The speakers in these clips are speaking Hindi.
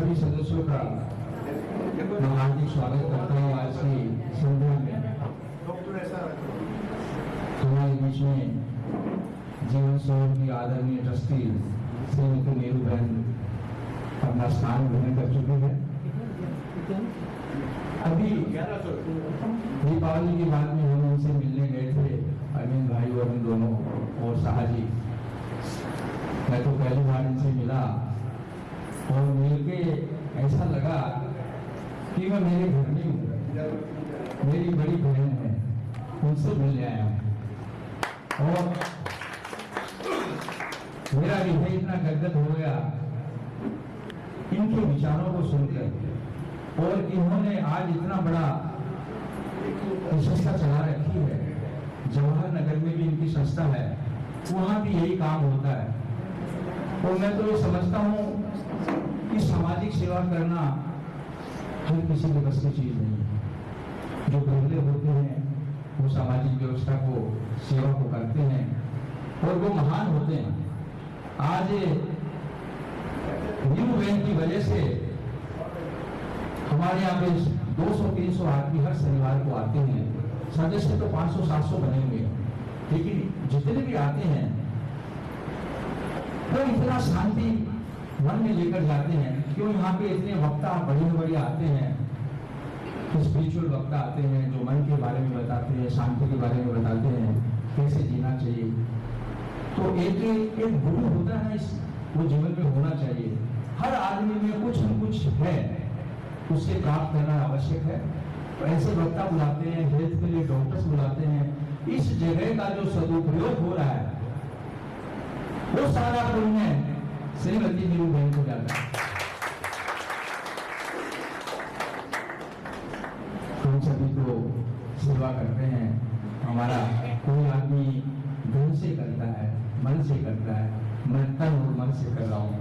सभी सदस्यों का मैं हार्दिक स्वागत करता हूँ आज की संध्या में। हमारे बीच में जीवन स्वरूप की आदरणीय ट्रस्टी श्रीमती नीरू बहन अपना स्थान ग्रहण कर चुकी है। अभी दीपावली के बाद में हम उनसे मिलने गए थे, अरविंद भाई और इन दोनों और शाहजी। मैं तो पहली बार इनसे मिला और मिलके ऐसा लगा कि मैं मेरे घर में हूँ, मेरी बड़ी बहन है, उनसे मिलने आया हूँ। और मेरा हृदय इतना गदगद हो गया इनके विचारों को सुनकर। और इन्होंने आज इतना बड़ा संस्था चला रखी है, जवाहर नगर में भी इनकी संस्था है, वहां भी यही काम होता है। और मैं तो ये समझता हूँ कि सामाजिक सेवा करना हर किसी के बस की चीज नहीं है। जो गरीब होते हैं वो सामाजिक व्यवस्था को, सेवा को करते हैं और वो महान होते हैं। आज नीरू बहन की वजह से हमारे यहाँ पे 200-300 आदमी हर शनिवार को आते हैं। सदस्य तो 500-700 बने हुए हैं, लेकिन जितने भी आते हैं वो इतना शांति मन में लेकर जाते हैं। क्यों यहाँ पे इतने वक्ता बड़े आते हैं, स्पिरिचुअल वक्ता आते हैं जो मन के बारे में बताते हैं, शांति के बारे में बताते हैं, कैसे जीना चाहिए। तो एक गुरु होता है, वो जीवन में होना चाहिए। हर आदमी में कुछ न कुछ है, उससे प्राप्त करना आवश्यक है। तो ऐसे वक्ता बुलाते हैं, हेल्थ के लिए डॉक्टर्स बुलाते हैं। इस जगह का जो सदुपयोग हो रहा है वो सारा पुण्य श्रीमती नीरू बहन को जाता है। हम सभी को सेवा करते हैं। हमारा कोई आदमी दिल से करता है, मन से करता है, मैं तन और मन से कर रहा हूँ।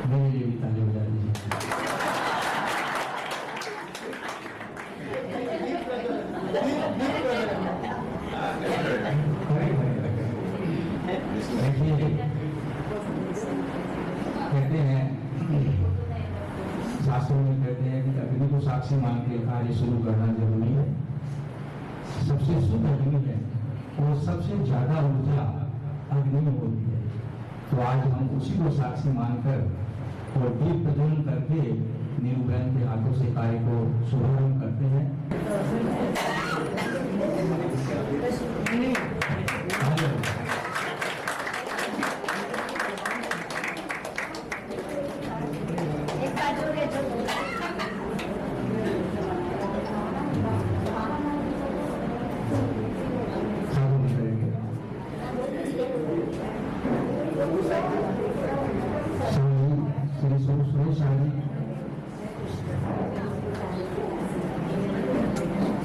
मेरे लिए भी ताली बजा दीजिए। कहते हैं, शास्त्रों में कहते हैं कि अग्नि को साक्षी मान के कार्य शुरू करना जरूरी है। सबसे शुद्ध अग्नि है और सबसे ज्यादा ऊर्जा अग्नि में होती है। तो आज हम उसी को साक्षी मानकर और दीप प्रज्वलन करके नीरू बहन के हाथों से कार्य को शुभारंभ करते हैं।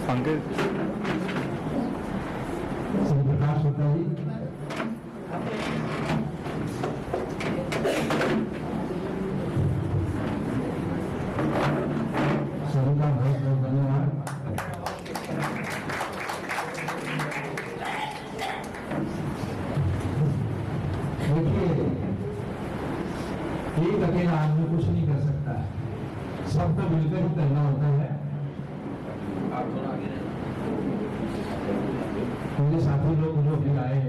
पंकज प्रकाश होता जी, सभी का बहुत बहुत धन्यवाद। देखिए, एक अकेला आदमी कुछ नहीं कर सकता है, सबको मिलकर ही करना होता है। मेरे साथी लोग जो भी आए,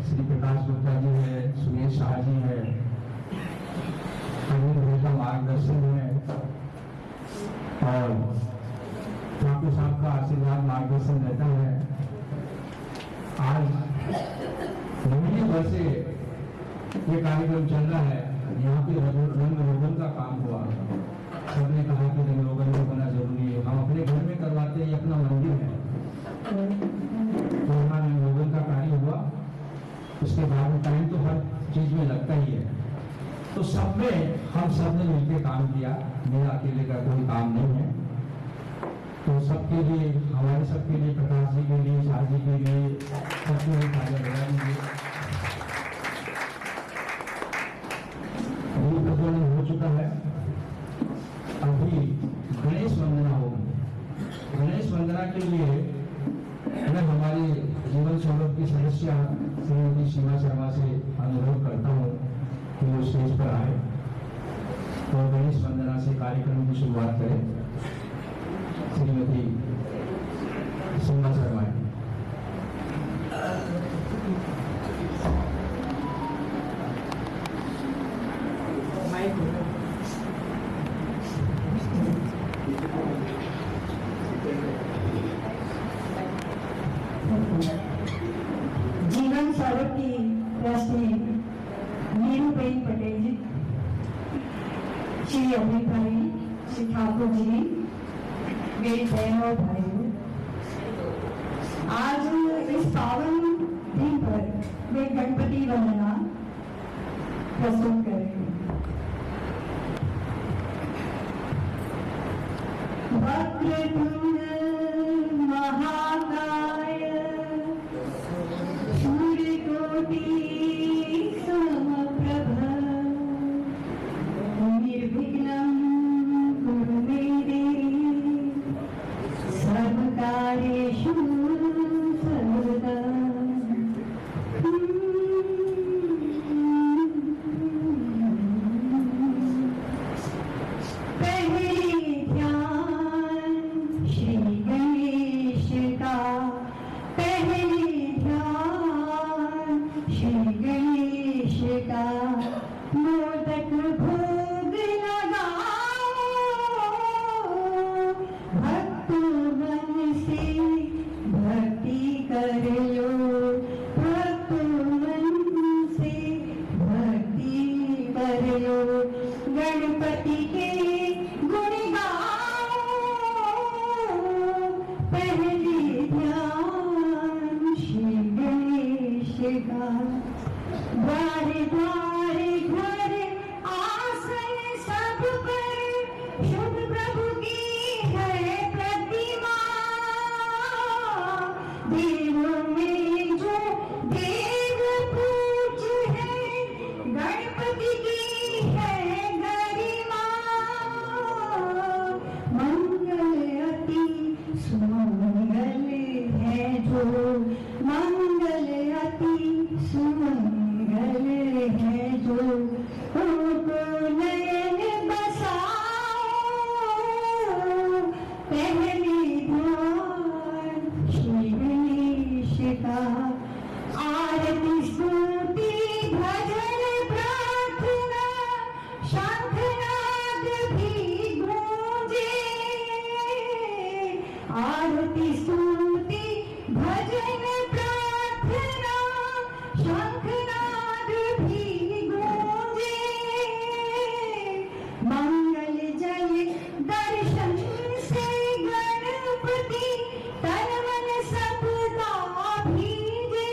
श्री प्रकाश गुप्ता जी है, सुरेश शाह जी है, अरविंद भाई का मार्गदर्शन है और ठाकुर साहब का आशीर्वाद मार्गदर्शन रहता है। आज महीने भर से ये कार्यक्रम चल रहा है। यहाँ पे रंग रोगन का काम हुआ, सबने कहा कि रंग रोगन में होना जरूरी है। हम अपने घर में करवाते हैं, अपना मंदिर है, तो हमारा रंग रोगन का कार्य हुआ। उसके बाद टाइम तो हर चीज में लगता ही है। तो सब में हम सब ने मिलकर काम किया, मेरा अकेले का कोई काम नहीं है। तो सबके लिए, हमारे सबके लिए, प्रकाश जी के लिए, शाह जी के लिए, सबके लिए कार्य लगाएंगे। प्रज्वलन हो चुका है। अभी गणेश वंदना होगी। गणेश वंदना के लिए मैं हमारे जीवन सौरभ की सदस्य श्रीमती सीमा शर्मा से अनुरोध करता हूँ कि वो स्टेज पर आए। तो गणेश वंदना से कार्यक्रम की शुरुआत करें। श्रीमती सीमा शर्मा जी। जीवन सड़क की ट्रस्टी नीरूबेन पटेल जी, श्री अमित भाई, श्री ठाकुर जी, मेरी बहन और भाइयों, आज इस पावन दिन पर मैं गणपति वंदना प्रस्तुत कर रही हूँ। वक्रतुंड महाकाय सूर्यकोटि समप्रभ निर्विघ्नं कुरु मे देव सर्वकार्येषु सर्वदा। पहले ध्यान श्री गणेश का, पहले ध्यान श्री गणेश का, मोदक भोग लगाओ, भक्तों मन से भक्ति कर लो, भक्तों मन से भक्ति कर लो, गणपति के गुण गाओ, पहले ध्यान श्री गणेश का। द्वारे द्वारे घर आसन सब पर शुभ प्रभु की है प्रतिमा, देवों में जो देव पूज्य है, गणपति की है गरिमा। मंगल अति सुमंगल है जो, मंगल अति सुमंगल है जो, उनको नयन बसाओ, पहले ध्यान श्री गणेश का। आरती स्तुति भजन प्रार्थना शंखनाद भी गूंजे, आरती स्तुति भजन प्रार्थना शंखनाद भी गूंजे, मंगल जय दर्शन से गणपति तन मन सबका भीजे,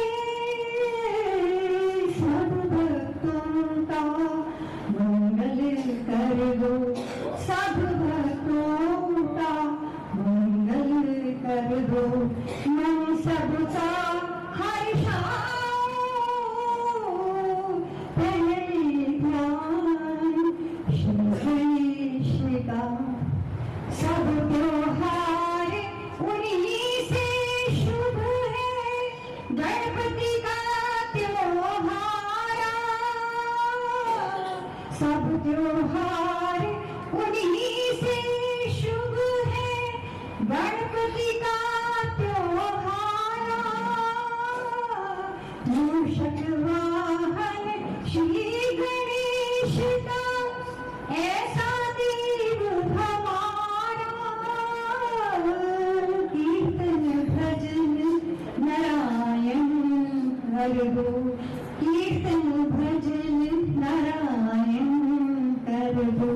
सब भक्तों का मंगल कर दो, सब भक्तों का मंगल कर दो, मन सबका हर्षाओ, पहले ध्यान श्री गणेश का। सब त्योहार उन्हीं से शुभ है, गणपति का त्योहार, सब त्योहार उन्हीं से शुभ है, गणपति का त्योहार। मूषक वाहन श्री गणेश का, ऐसा देव हमारा, कीर्तन भजन नारायण कर दो, कीर्तन भजन नारायण कर दो,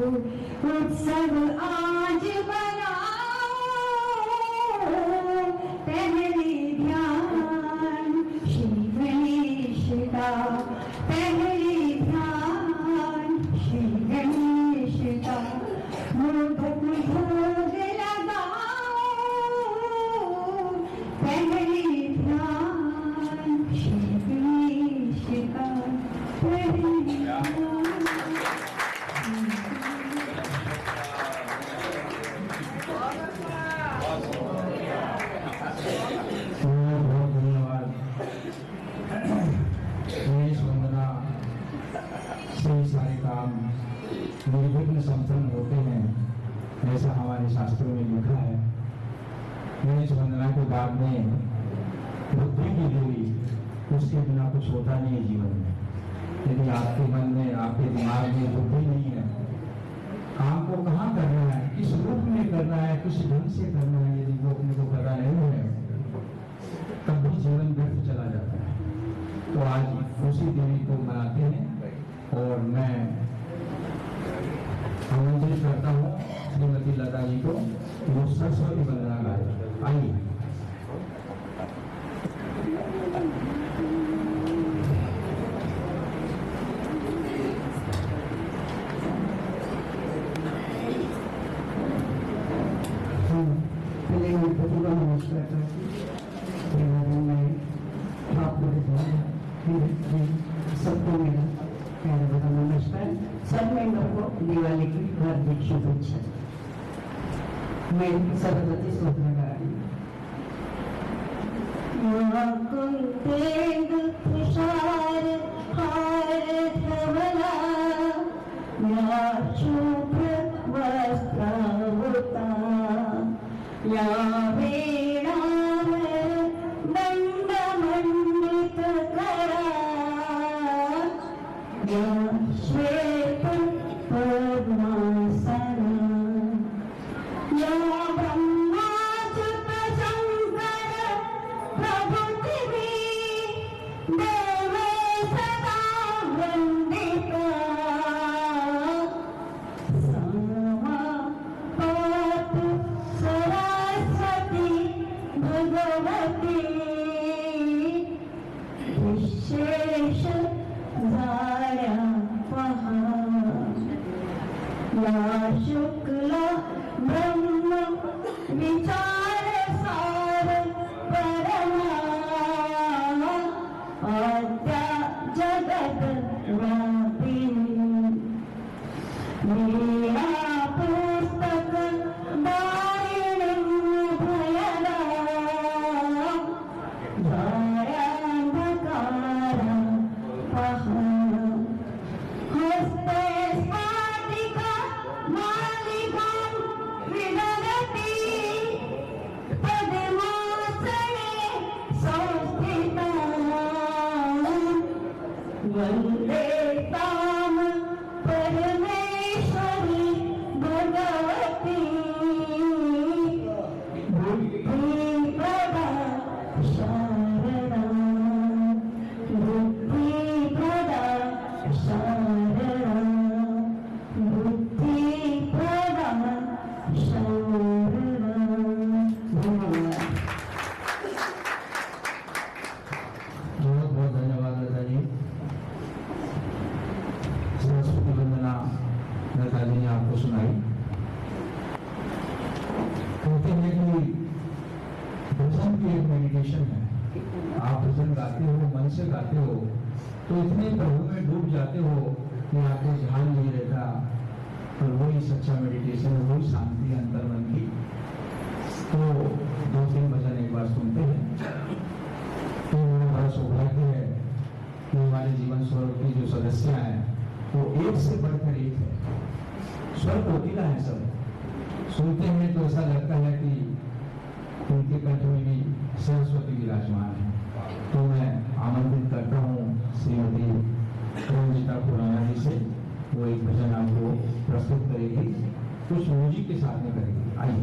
उत्सव आज बनाओ, पहले ध्यान श्री गणेश का, पहले ध्यान श्री गणेश का, मोदक भोग लगाओ, पहले ध्यान श्री गणेश का, पहले ध्यान। बहुत धन्यवाद। गणेश वंदना से सारे काम निर्विघ्न संपन्न होते हैं, ऐसा हमारे शास्त्रों में लिखा है। गणेश वंदना के बाद में बुद्धि की देवी, उसके बिना कुछ होता नहीं है जीवन में। यदि आपके मन में, आपके दिमाग में बुद्धि नहीं है, काम को कहाँ करना है, किस रूप में करना है, किस ढंग से करना है, यदि वो अपने को पता नहीं है, तब भी जीवन व्यर्थ चला जाता है। तो आज उसी देवी को मनाते हैं और मैं आमंत्रित करता हूँ श्रीमती लता जी को, वो सरस्वती वंदना गाए। आइए। पहले मैं प्रतिभा नमस्कार करती मैं आपको सबको मेरा प्यारा बड़ा नमस्कार। सब मेंबर को दिवाली की हार्दिक शुभेच्छा। मैं सरस्वती स्तोत्र गा रही हूँ। तुषार हार धवला या शुभ्र वस्त्रावृता या वीणार दण्डमण्डित करा या श्वेत पद्मासना या ब्रह्माच्युत शङ्कर प्रभृतिभिः देवे सदा वन्दिता सा पातु सरस्वती भगवती विशेष धारा या शुक्ला ब्रह्म विचार सार परमा आद्या जगत व्यापिनी लीला पुस्तक दारिणी भयदा धारांधकार पहना हस्ते स्फाटिका मालिका विदधति पद्मासने संस्थिता वन्दे तां परमेश्वरी भगवती बुद्धिप्रदा शारदा बुद्धिप्रदा शारदा बुद्धिप्रदा शारदा। धन्यवाद। बहुत बहुत धन्यवाद लता जी। सरस्वती वंदना लता जी ने आपको सुनाई। कहते हैं कि भजन की एक मेडिटेशन है। आप भजन गाते हो, मन से गाते हो, तो इतने प्रभु में डूब जाते हो कि आपको ध्यान नहीं रहता। और वही सच्चा मेडिटेशन है, वही शांति है अंतर्मन की। तो 2-3 भजन एक बार सुनते हैं। तो मेरा बड़ा सौभाग्य है कि हमारे जीवन स्वरूप की जो सदस्य हैं वो एक से बढ़कर एक है। स्वर कोकिला है सब। सुनते हैं तो ऐसा लगता है कि उनके कंठ में भी सरस्वती विराजमान है। तो मैं आमंत्रित करता हूँ श्रीमती रंजिता खुराना जी से, वो एक भजन आपको प्रस्तुत करेगी, कुछ म्यूजिक के साथ में करेगी। आइए।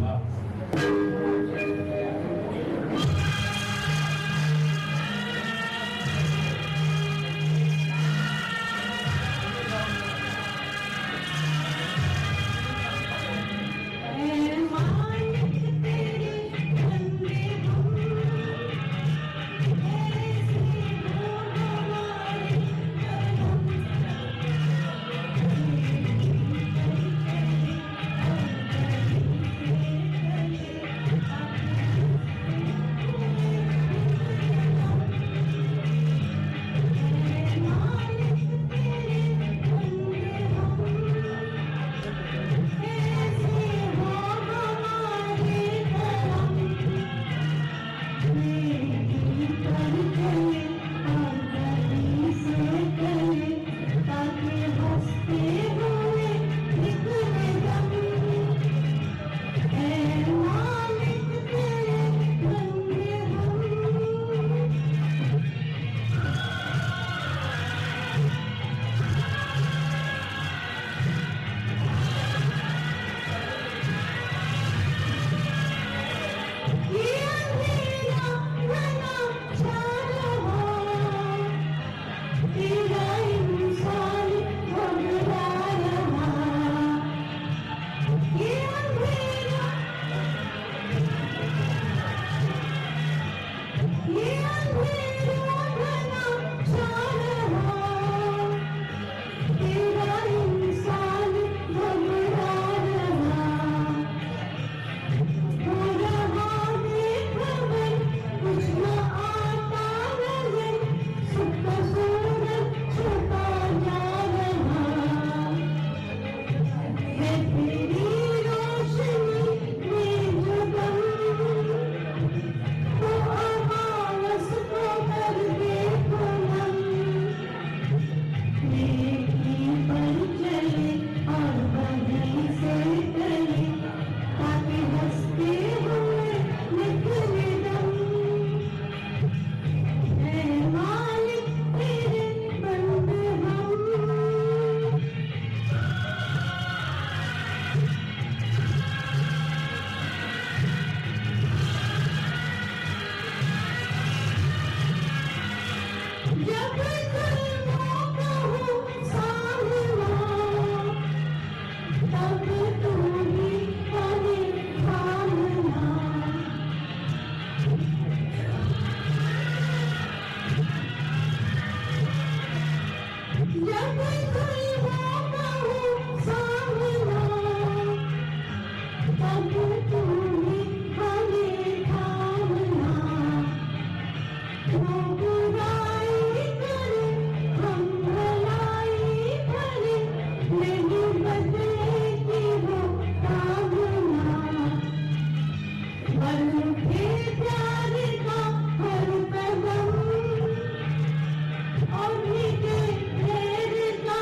जब तुम कहूँ सामना तब तुम्ही हमें थामना जब तुम कहूँ सामना तब तुम्ही हमें थामना वो बुराई करे हम भलाई भरे नहीं बदलेगी वो कामना मन के प्यार का हर पैगम उन्हीं के ढेर का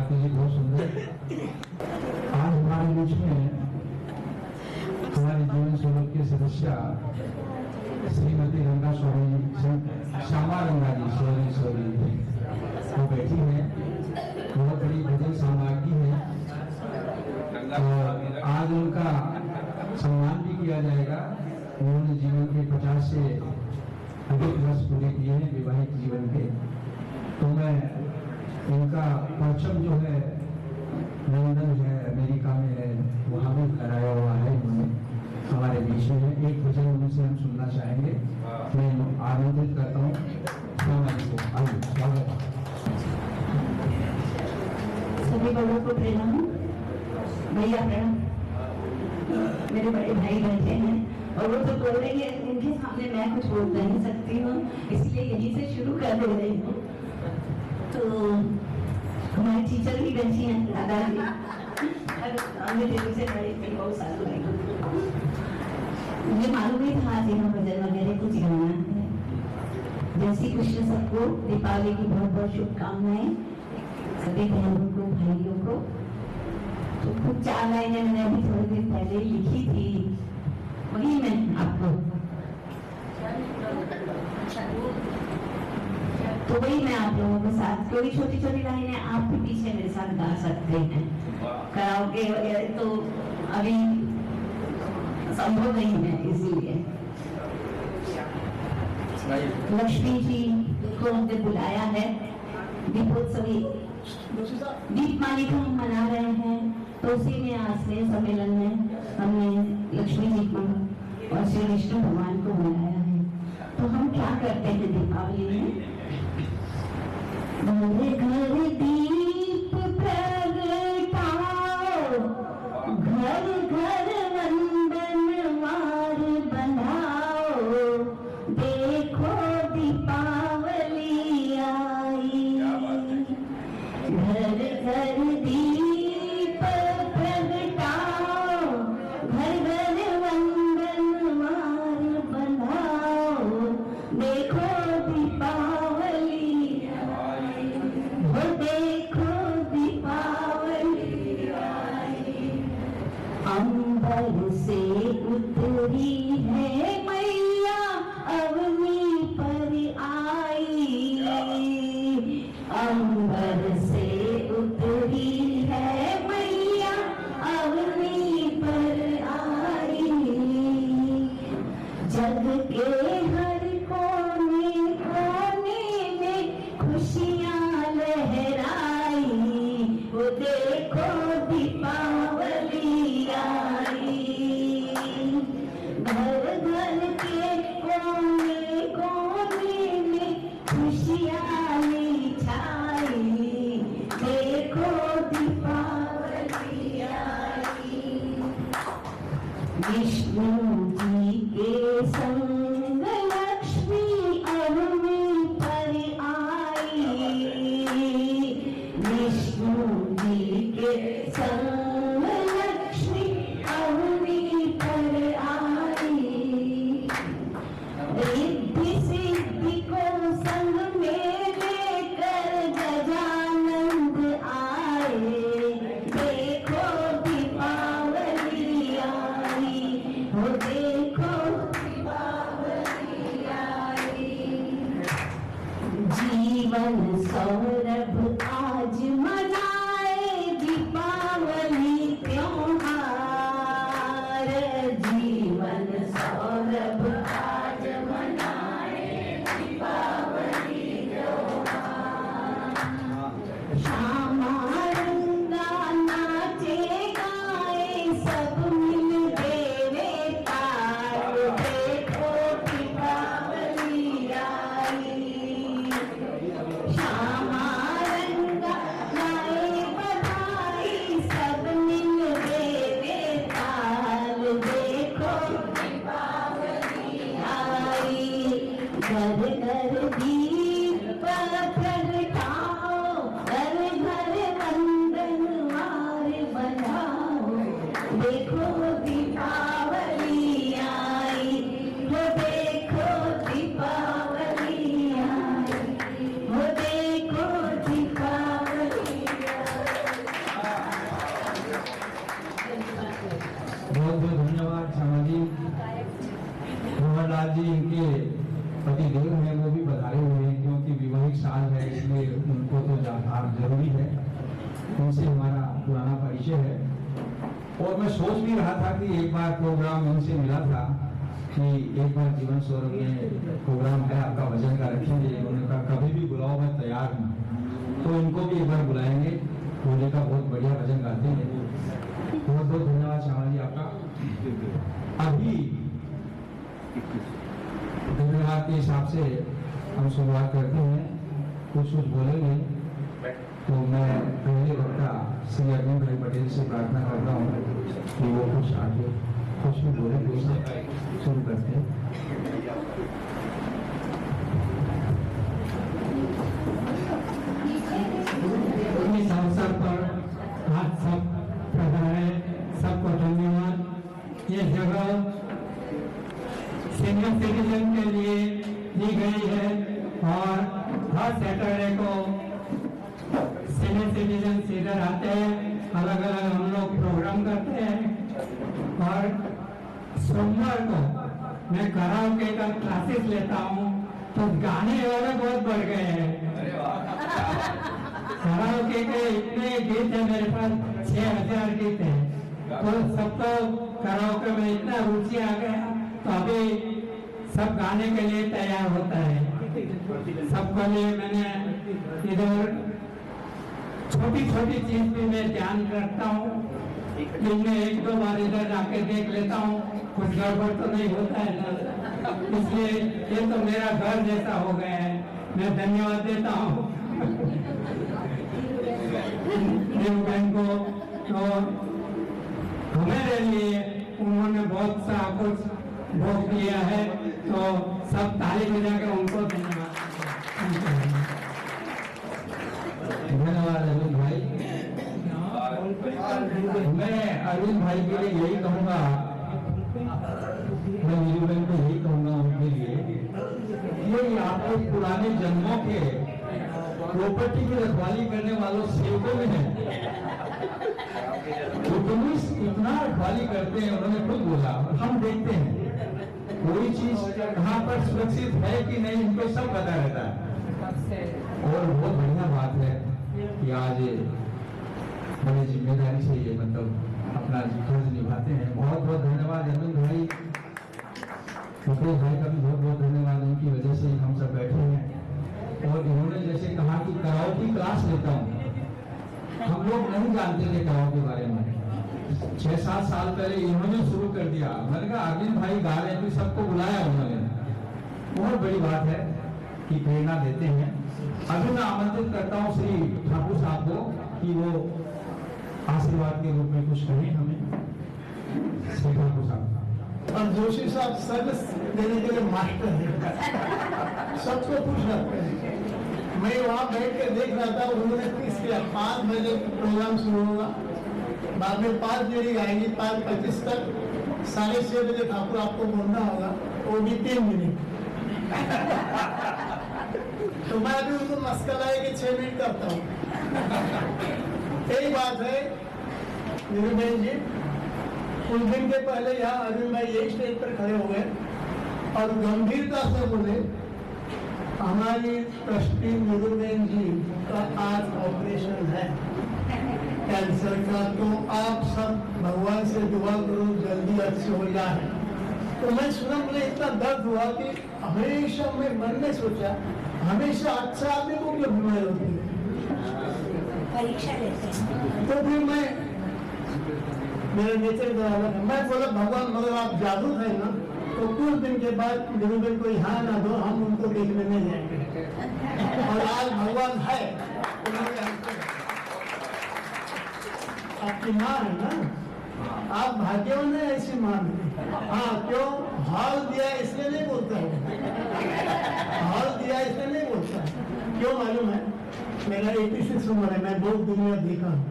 भारती जी बहुत सुंदर। आज हमारे बीच में हमारे जीवन स्वरूप के सदस्य श्रीमती रंगा स्वामी, श्यामा रंगा जी, सॉरी वो बैठी है, बहुत बड़ी भजन सामग्री है और आज उनका सम्मान भी किया जाएगा। उन्होंने जीवन के 50 से अधिक वर्ष पूरे किए हैं विवाहित जीवन के। तो मैं इनका परचम जो है लंदन है, अमेरिका में है, वहाँ भी कराया हुआ है इन्होंने हमारे बीच में। एक भजन उनसे हम सुनना चाहेंगे। मैं आमंत्रित करता हूँ स्वामी जी को। आइए, स्वागत। सभी बड़ों को प्रणाम, भैया प्रणाम। मेरे बड़े भाई बैठे हैं और वो तो बोल रही है, उनके सामने मैं कुछ बोल नहीं सकती हूँ, इसलिए यहीं से शुरू कर दे रही हूँ। तो हमारे टीचर भी बैठी हैं, दादाजी, से बड़े बहुत साल हो गए। मुझे मालूम नहीं था आज यहाँ भजन वगैरह कुछ गाना है। जय श्री कृष्ण सबको, दीपावली की बहुत बहुत शुभकामनाएं सभी बहनों को, भाइयों को। तो कुछ 4 लाइनें मैंने अभी थोड़ी देर पहले लिखी थी, वही मैं आपको आप लोगों के साथ, थोड़ी छोटी छोटी लाइनें आप भी पीछे मेरे साथ गा सकते हैं। कराओके वगैरह तो अभी संभव नहीं है, इसीलिए लक्ष्मी जी को हमने बुलाया है। दीपोत्सवी दीपमाली को हम मना रहे हैं, तो उसी में आज में सम्मेलन में हमने लक्ष्मी जी को और श्री विष्णु भगवान को बुलाया है। तो हम क्या करते हैं दीपावली में, घर घर दीप प्रगटाओ, घर घर वंदनवार बनाओ, देखो दीपावली आई। घर घर दीप प्रगटाओ, घर घर वंदनवार बनाओ, देखो दीपावली आई। वो देखो दीपावली आई। अंबर से उतरी है मैया, अवनी पर आई। अंबर से उतरी है मैया, अवनी पर आई। जग के हर कोने कोने में खुशियां लहराई। वो देखो दीपावली आई। घर घर के कोने कोने में खुशियां छाई। देखो दीपावली आई। विष्णु जी के संग लक्ष्मी अवनी पर आई। विष्णु जी के संग लक्ष्मी अवनी पर आई। रिद्धि सिद्धि को संग में लेकर गजानंद आए। देखो दीपावली आई। वो देखो दीपावली आई। जीवन सौरभ आज मनाए दीपावली त्योहार। जीवन सौरभ आज मनाए दीपावली त्योहार। श्यामा रंगा नाचे गाए, सब मिल देवे ताल। देखो दीपावली आई। श्यामा रंगा गाए बधाई, सब मिल देवे ताल। देखो दीपावली आई। घर घर दीप प्रगटाओ, घर घर वंदनवार बनाओ। देखो दीपावली आई। वो देखो दीपावली आई। वो देखो दीपावली आई। बहुत बहुत धन्यवाद श्यामा जी। मोहन लाल जी इनके पति देव हैं, वो भी बधाए हुए हैं क्योंकि विवाहिक साल है, इसलिए उनको तो जाना जरूरी है। उनसे हमारा पुराना परिचय है और मैं सोच भी रहा था कि एक बार प्रोग्राम उनसे मिला था कि एक बार जीवन सौरभ में प्रोग्राम है आपका भजन का रखेंगे। उन्होंने कहा कभी भी बुलाओ मैं तैयार हूँ, तो इनको भी एक बार बुलाएंगे। भोले का बहुत बढ़िया भजन गाते हैं। बहुत बहुत धन्यवाद श्यामा जी आपका। अभी धन्यवाद के हिसाब से हम शुरुआत करते हैं, कुछ बोलेंगे। तो मैं पहले वक्ता श्री अरविंद भाई पटेल से प्रार्थना करता हूँ कि वो कुछ आगे कुछ भी बोले, शुरू करते हैं। इस अवसर पर आज सब पधारे, सबको धन्यवाद। ये जगह सीनियर सिटीजन के लिए दी गई है और हर सैटरडे को सीनियर सिटीजन इधर आते हैं, अलग अलग हम लोग प्रोग्राम करते हैं। और सोमवार को मैं कराओके का क्लासेस लेता हूँ, तो गाने वाले बहुत बढ़ गए हैं। कराओके के इतने गीत है मेरे पास, 6000 गीत है। तो सब तो कराओके में इतना रुचि आ गया, तो अभी सब गाने के लिए तैयार होता है। सबके लिए मैंने इधर छोटी छोटी चीज भी मैं ध्यान रखता हूँ, इनमें एक दो बार इधर जाके देख लेता हूँ, कुछ गड़बड़ तो नहीं होता है ना, इसलिए ये तो मेरा घर जैसा हो गया है। मैं धन्यवाद देता हूँ नीरू बहन को, तो हमारे लिए उन्होंने बहुत सा कुछ भोग दिया है, तो सब ताली बजाकर उनको धन्यवाद। धन्यवाद अरविंद भाई। मैं अरविंद भाई के लिए यही कहूँगा, मैं नीरू बहन को यही कहूँगा उनके लिए, ये आपको पुराने जन्मों के प्रॉपर्टी की रखवाली करने वालों सेवकों में है। इतना रखवाली करते हैं, उन्होंने खुद बोला, हम देखते हैं कोई चीज कहाँ पर सुरक्षित है कि नहीं, उनको सब पता रहता है। और बहुत बढ़िया बात है कि आज बड़ी जिम्मेदारी से ये मतलब अपना फर्ज निभाते हैं। बहुत बहुत धन्यवाद अरविंद भाई, मुकेश भाई का भी बहुत बहुत धन्यवाद, उनकी वजह से हम सब बैठे हैं। और इन्होंने जैसे कहा कि कराओके क्लास लेता हूँ, हम लोग नहीं जानते थे कराओके के बारे में। 6-7 साल पहले इन्होंने शुरू कर दिया। मैंने कहा अरविंद भाई गा रहे हैं, तो सबको बुलाया उन्होंने। बहुत बड़ी बात है कि प्रेरणा देते हैं। अभी मैं आमंत्रित करता हूँ श्री ठाकुर साहब को कि वो आशीर्वाद के रूप में कुछ कहें हमें। श्री ठाकुर साहब। और जोशी साहब सर्विस देने के लिए मास्टर है, सबको खुश रखते हैं। मैं वहाँ बैठ के देख रहा था, उन्होंने 30 किया, 5 बजे प्रोग्राम शुरू होगा, बाद में 5 बजे आएंगी, 5:25 तक, 6:30 बजे ठाकुर आपको बोलना होगा, वो भी 3 मिनट। तो मैं अभी उनको मस्का लाए कि 6 मिनट करता हूँ। यही बात है नीरू बहन जी, कुछ दिन के पहले यहाँ अरविंद भाई यही स्टेज पर खड़े हो गए और गंभीरता से बोले, हमारी ट्रस्टी नीरू बहन जी का आज ऑपरेशन है कैंसर का, तो आप सब भगवान से दुआ करो जल्दी अच्छे हो जाए। तो मैं सुना, मुझे इतना दर्द हुआ कि हमेशा मैं मन में सोचा, हमेशा अच्छा आदमी को क्यों बीमारी होती है, परीक्षा लेते हैं। तो फिर मैं मेरे नेचर बराबर है, मैं बोला भगवान मगर आप जादू है ना, तो कुछ दिन के बाद नीरू बहन को यहाँ ना दो, हम उनको देखने नहीं जाएंगे। और आज भगवान है, आपकी माँ है ना, आप भाग्यवान है ऐसी माँ में। हाँ, क्यों हाल दिया इसलिए नहीं बोलता है, हाल दिया इसलिए नहीं बोलता है। क्यों मालूम है, मेरा 86 उम्र है, मैं बहुत दुनिया देखा हूँ।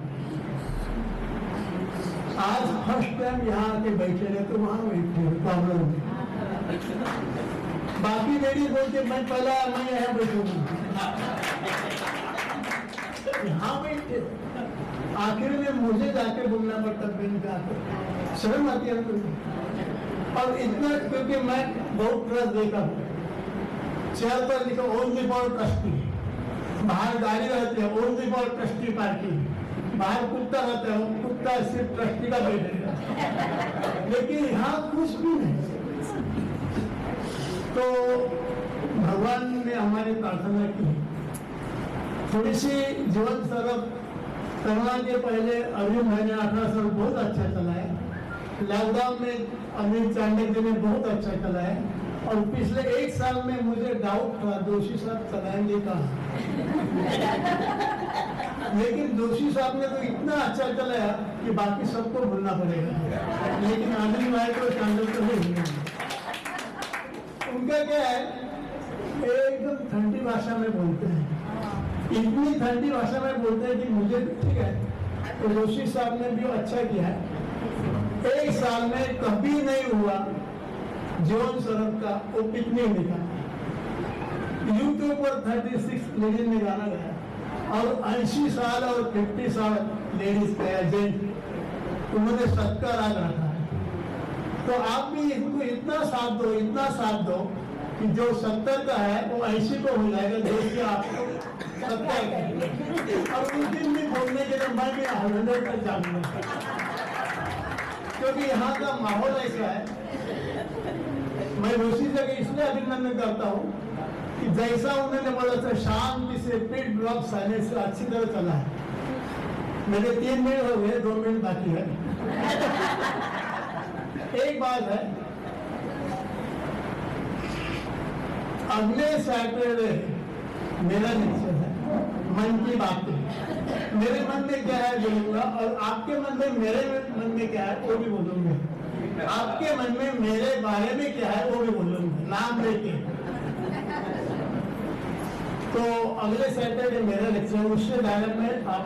आज फर्स्ट टाइम यहाँ आके बैठे रहे, तो वहां बैठे प्रॉब्लम है। बाकी लेडीज बोलते मैं पहला मैं यहाँ बैठूंगा, यहाँ बैठे आखिर में मुझे जाके बोलना पड़ता बिन जाकर, शर्म आती है हमको। और इतना क्योंकि मैं बहुत ट्रस्ट देखा हूँ, चेयर पर लिखा ओनली फॉर ट्रस्टी, बाहर गाड़ी रहती है ओनली फॉर ट्रस्टी पार्किंग, बाहर कुत्ता रहता है कुत्ता सिर्फ ट्रस्टी का बैठेगा, लेकिन यहाँ कुछ भी नहीं। तो भगवान ने हमारी प्रार्थना की, थोड़ी सी जीवन सरल कोरोना के पहले अर्जुन भाई ने 18 साल बहुत अच्छा चलाया, लॉकडाउन में अमित चांडक जी ने बहुत अच्छा चलाया, और पिछले 1 साल में मुझे डाउट था जोशी साहब चलाएंगे कहाँ, लेकिन जोशी साहब ने तो इतना अच्छा चलाया कि बाकी सबको भूलना पड़ेगा, लेकिन अर्जुन भाई को चांडक तो नहीं भूलेंगे। उनका क्या है, एकदम ठंडी भाषा में बोलते हैं, इतनी ठंडी भाषा में बोलते हैं कि मुझे ठीक है। तो जोशी साहब ने भी अच्छा किया है, 1 साल में कभी नहीं हुआ जीवन सरल का वो पिकनिक निकाला, यूट्यूब पर 36 लेडीज ने गाना गाया, और 80 साल और 50 साल लेडीज का जेंट्स उन्होंने सबका राग रखा है। तो आप भी इनको इतना साथ दो कि जो 70 का है वो 80 को हो जाएगा, जो कि आपको 70 का। और उस दिन भी बोलने के लिए मैं भी 100 तक जाऊंगा, क्योंकि यहाँ का माहौल ऐसा है। मैं जोशी जी का इसलिए अभिनंदन करता हूँ कि जैसा उन्होंने बोला था शांति से पिट ड्रॉप साइलेंस से अच्छी तरह चला है। मेरे 3 मिनट हो गए, 2 मिनट बाकी है। एक बात है, अगले सैटरडे मेरा लेक्चर है मन की बातें। मेरे मन में क्या है बोलूंगा, और आपके मन में मेरे मन में क्या है वो भी बोलूंगा, आपके मन में मेरे बारे में क्या है वो भी बोलूंगा, नाम लेके। तो अगले सैटरडे मेरा लेक्चर, उससे डायरेक्ट में आप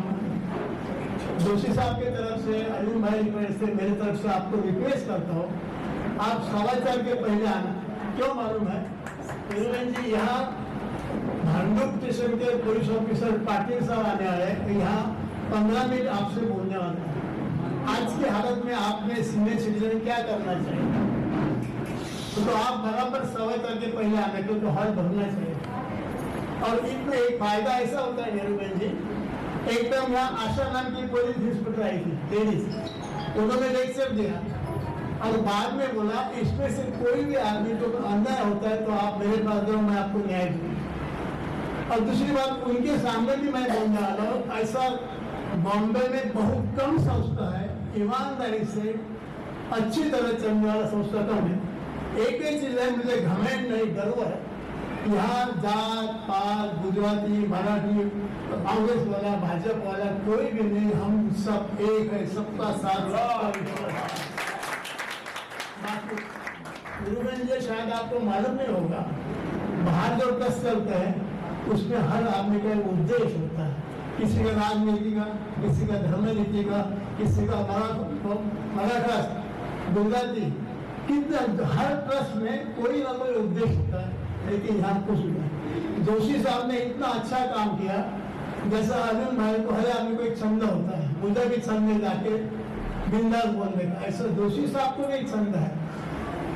जोशी साहब की तरफ से, अर्जुन भाई की तरफ से, मेरी तरफ से आपको रिक्वेस्ट करता हूँ, आप 4:15 के पहले आना। क्यों मालूम है, जी यहाँ भांडुप स्टेशन के पुलिस ऑफिसर पाटिल साहब आने वाले हैं, यहाँ 15 मिनट आपसे बोलने वाले हैं। आज की हालत में आपने सीनियर सिटीजन क्या करना चाहिए, तो आप बराबर 4:15 के पहले आना, क्योंकि हॉल भरना चाहिए। और इसमें एक फायदा ऐसा होता है नेहरू बहन जी, एकदम यहाँ आशा नाम की पुलिस इंस्पेक्टर आई थी लेडीज, उन्होंने लेक्चर दिया और बाद में बोला इसमें से कोई भी आदमी जो अन्याय होता है तो आप मेरे पास दो, मैं आपको न्याय दूंगा। और दूसरी बात, उनके सामने भी मैं बोलने वाला हूँ, ऐसा बॉम्बे में बहुत कम संस्था है ईमानदारी से अच्छी तरह चलने वाला संस्था कम है। एक ही चीज है, मुझे घमंड नहीं गर्व है, यहाँ जात पात गुजराती मराठी कांग्रेस वाला भाजपा वाला कोई भी नहीं, हम सब एक है, सबका साथ। गुरुबेंद्र शायद आपको मालूम नहीं होगा, बाहर जो बस चलते हैं उसमें हर आदमी का एक उद्देश्य होता है, किसी का राजनीति का, किसी का धर्म नीति का, किसी का मराठा गुजराती, कितना हर ट्रस्ट में कोई ना कोई उद्देश्य होता है, लेकिन यहाँ कुछ नहीं। जोशी साहब ने इतना अच्छा काम किया, जैसा अर्जुन भाई को हर आदमी को एक छंद होता है, मुझे भी छंद है जाके बिंदास बोलने का, ऐसा जोशी साहब को भी छंद है।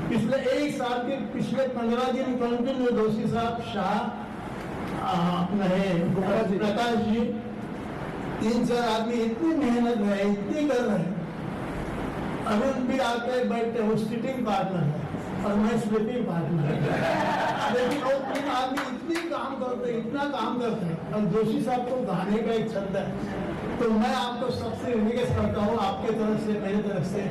पिछले 1 साल के पिछले 15 दिन कंटिन्यू जोशी साहब, शाह, प्रकाश जी, 3-4 आदमी इतनी मेहनत है, इतनी कर रहे हैं। अरुण भी आके बैठते, वो सिटिंग पार्टनर है और मैं स्लीपिंग पार्टनर है, लेकिन वो 3 आदमी इतनी काम करते, इतना काम करते हैं। और जोशी साहब को गाने का एक छंद है, तो मैं आपको सबसे रिक्वेस्ट करता हूँ, आपके तरफ से, मेरी तरफ से,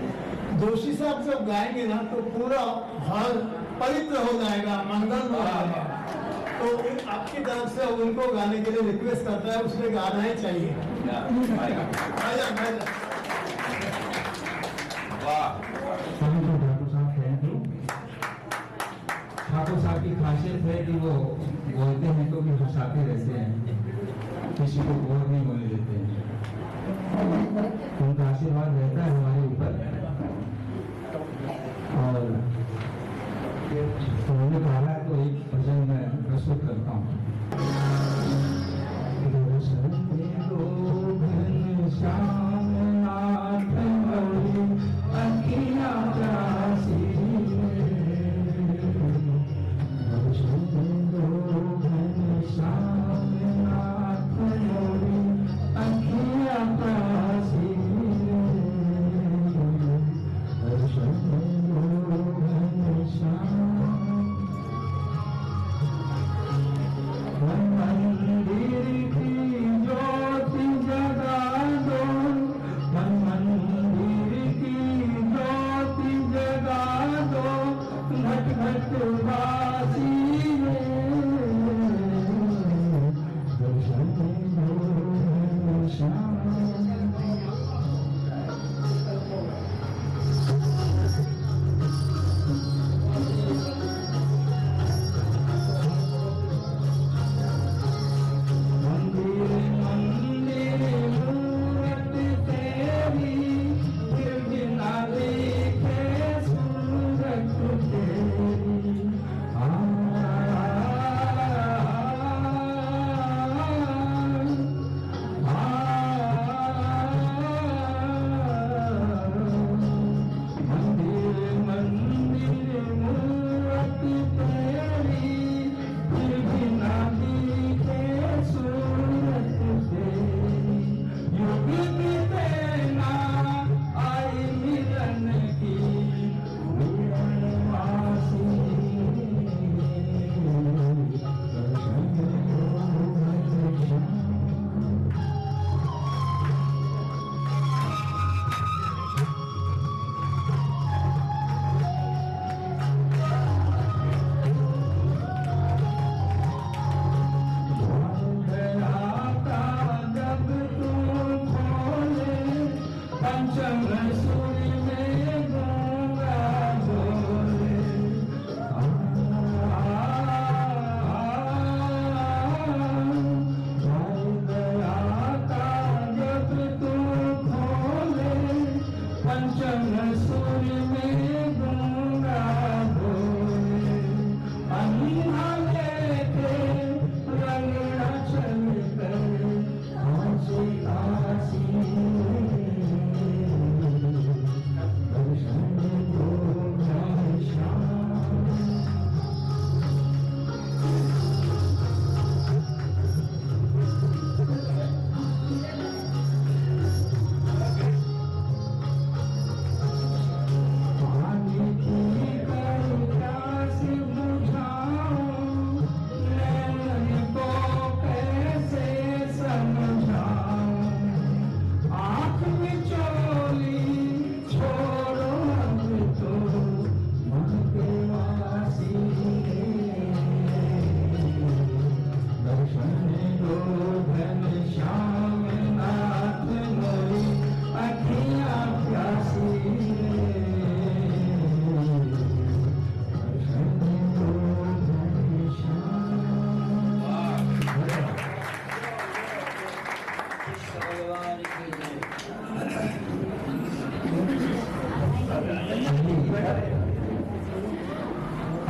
जोशी साहब जब गाएंगे ना तो पूरा हॉल पवित्र हो जाएगा, मंगल हो जाएगा। तो आपकी तरफ से उनको गाने के लिए रिक्वेस्ट करता है, उसने गाना ही चाहिए। ठाकुर साहब की खासियत है कि वो बोलते हैं तो भी हंसाते रहते हैं, किसी को बोर नहीं होने देते हैं, उनका आशीर्वाद रहता है हमारे ऊपर। और उन्होंने कहा तो एक भजन मैं प्रस्तुत करता हूँ। श्याम नाथ मोरी अखियाँ प्यासी दर्शन दो श्याम नाथ मोरी अखियाँ प्यासी दर्शन दो श्याम मंदिर की ज्योति जगा दो मंदिर की ज्योति जगा दो घट घट वासी दर्शन दो श्याम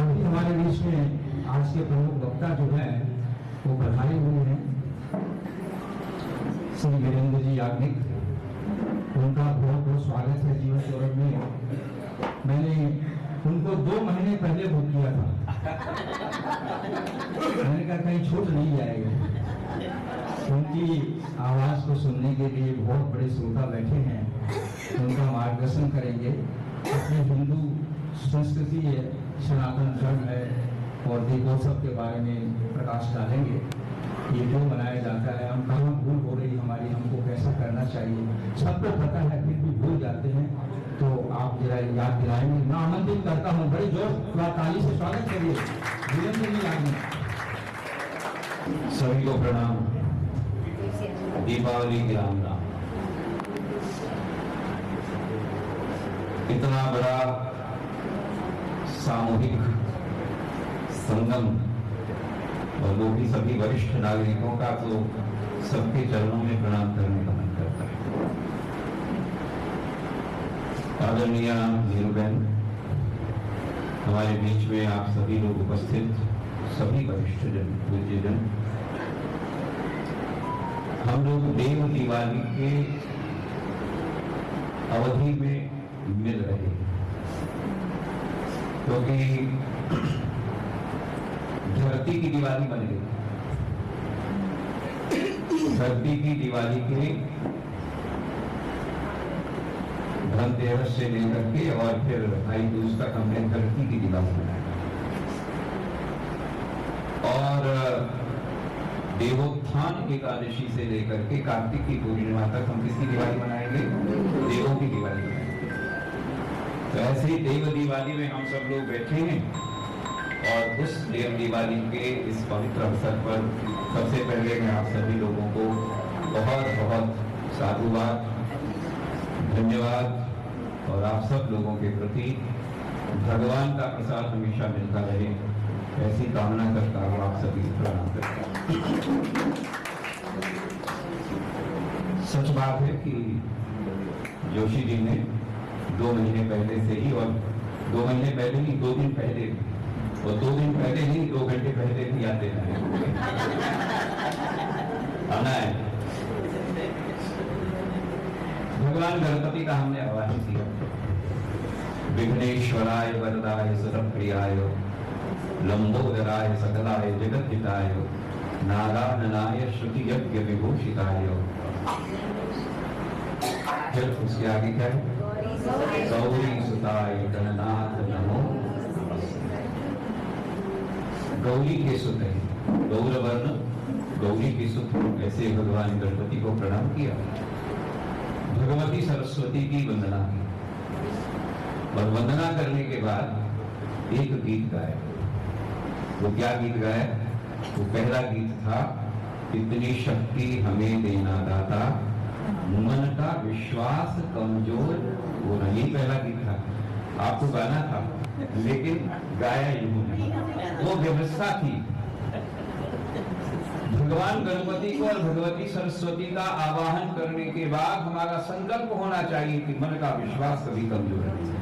अभी हमारे बीच में आज के प्रमुख वक्ता जो है वो पधारे हुए हैं श्री वीरेंद्र जी याग्निक। उनका बहुत बहुत स्वागत है जीवन सौरभ में। मैंने उनको 2 महीने पहले बुक किया था। मैंने कहा कहीं छूट नहीं जाएगा। उनकी आवाज को सुनने के लिए बहुत बड़े श्रोता बैठे हैं। उनका मार्गदर्शन करेंगे। अपने हिंदू संस्कृति है, सनातन धर्म है और दीपोत्सव के बारे में प्रकाश डालेंगे। ये क्यों मनाया जाता है, हम कहाँ भूल हो रही हमारी, हमको कैसा करना चाहिए, सबको पता है फिर भी भूल जाते हैं। तो आप जरा याद दिलाएंगे। मैं आमंत्रित करता हूँ, बड़े जोर ताली से स्वागत करिए वीरेंद्र जी याग्निक। सभी को प्रणाम। दीपावली की राम राम। इतना बड़ा सामूहिक संगम और वो भी सभी वरिष्ठ नागरिकों का, तो सबके चरणों में प्रणाम करने का मन करता है। आदरणीय नीरूबेन, हमारे बीच में आप सभी लोग उपस्थित, सभी वरिष्ठ जन, पूज्य जन, हम लोग देव दिवाली के अवधि में मिल रहे हैं, क्योंकि धरती की दिवाली बन गई। धरती की दिवाली के धनतेरस से लेकर के और फिर भाई दूज तक हमने धरती की दिवाली मनाई, और देवोत्थान एकादशी से लेकर के कार्तिक की पूर्णिमा तक हम किसकी दिवाली मनाएंगे? देवों की दिवाली मनाएंगे। तो ऐसे ही देव दिवाली में हम सब लोग बैठे हैं, और उस देव दिवाली के इस पवित्र अवसर पर सबसे पहले मैं आप सभी लोगों को बहुत बहुत साधुवाद, धन्यवाद, और आप सब लोगों के प्रति भगवान का प्रसाद हमेशा मिलता रहे, ऐसी कामना करता हूँ। आप सभी को प्रणाम करता हूँ। सच बात है कि जोशी जी ने 2 महीने पहले से ही, और 2 महीने पहले ही 2 दिन पहले भी, और 2 दिन पहले ही 2 घंटे पहले भी याद देना है, आना है। भगवान गणपति का हमने आवाहन किया। विघ्नेश्वराय वरदाय सुरप्रियाय लंबोदराय सकलाय जगद्हिताय नारायणाय श्रुति यज्ञ विभूषिताय। फिर उसके आगे क्या है? गौरी सुताय गणनाथ नमो। गौरी के सुत है, गौरवर्ण गौरी के सुत, ऐसे भगवान गणपति को प्रणाम किया। भगवती सरस्वती की वंदना की, और वंदना करने के बाद एक गीत गाया। वो क्या गीत गाया? वो पहला गीत था, इतनी शक्ति हमें देना दाता, मन का विश्वास कमजोर होना। यही पहला गीत था। आपको गाना था, लेकिन गाया यूं नहीं, वो व्यवस्था थी। भगवान गणपति को और भगवती सरस्वती का आवाहन करने के बाद हमारा संकल्प होना चाहिए कि मन का विश्वास कभी कमजोर नहीं।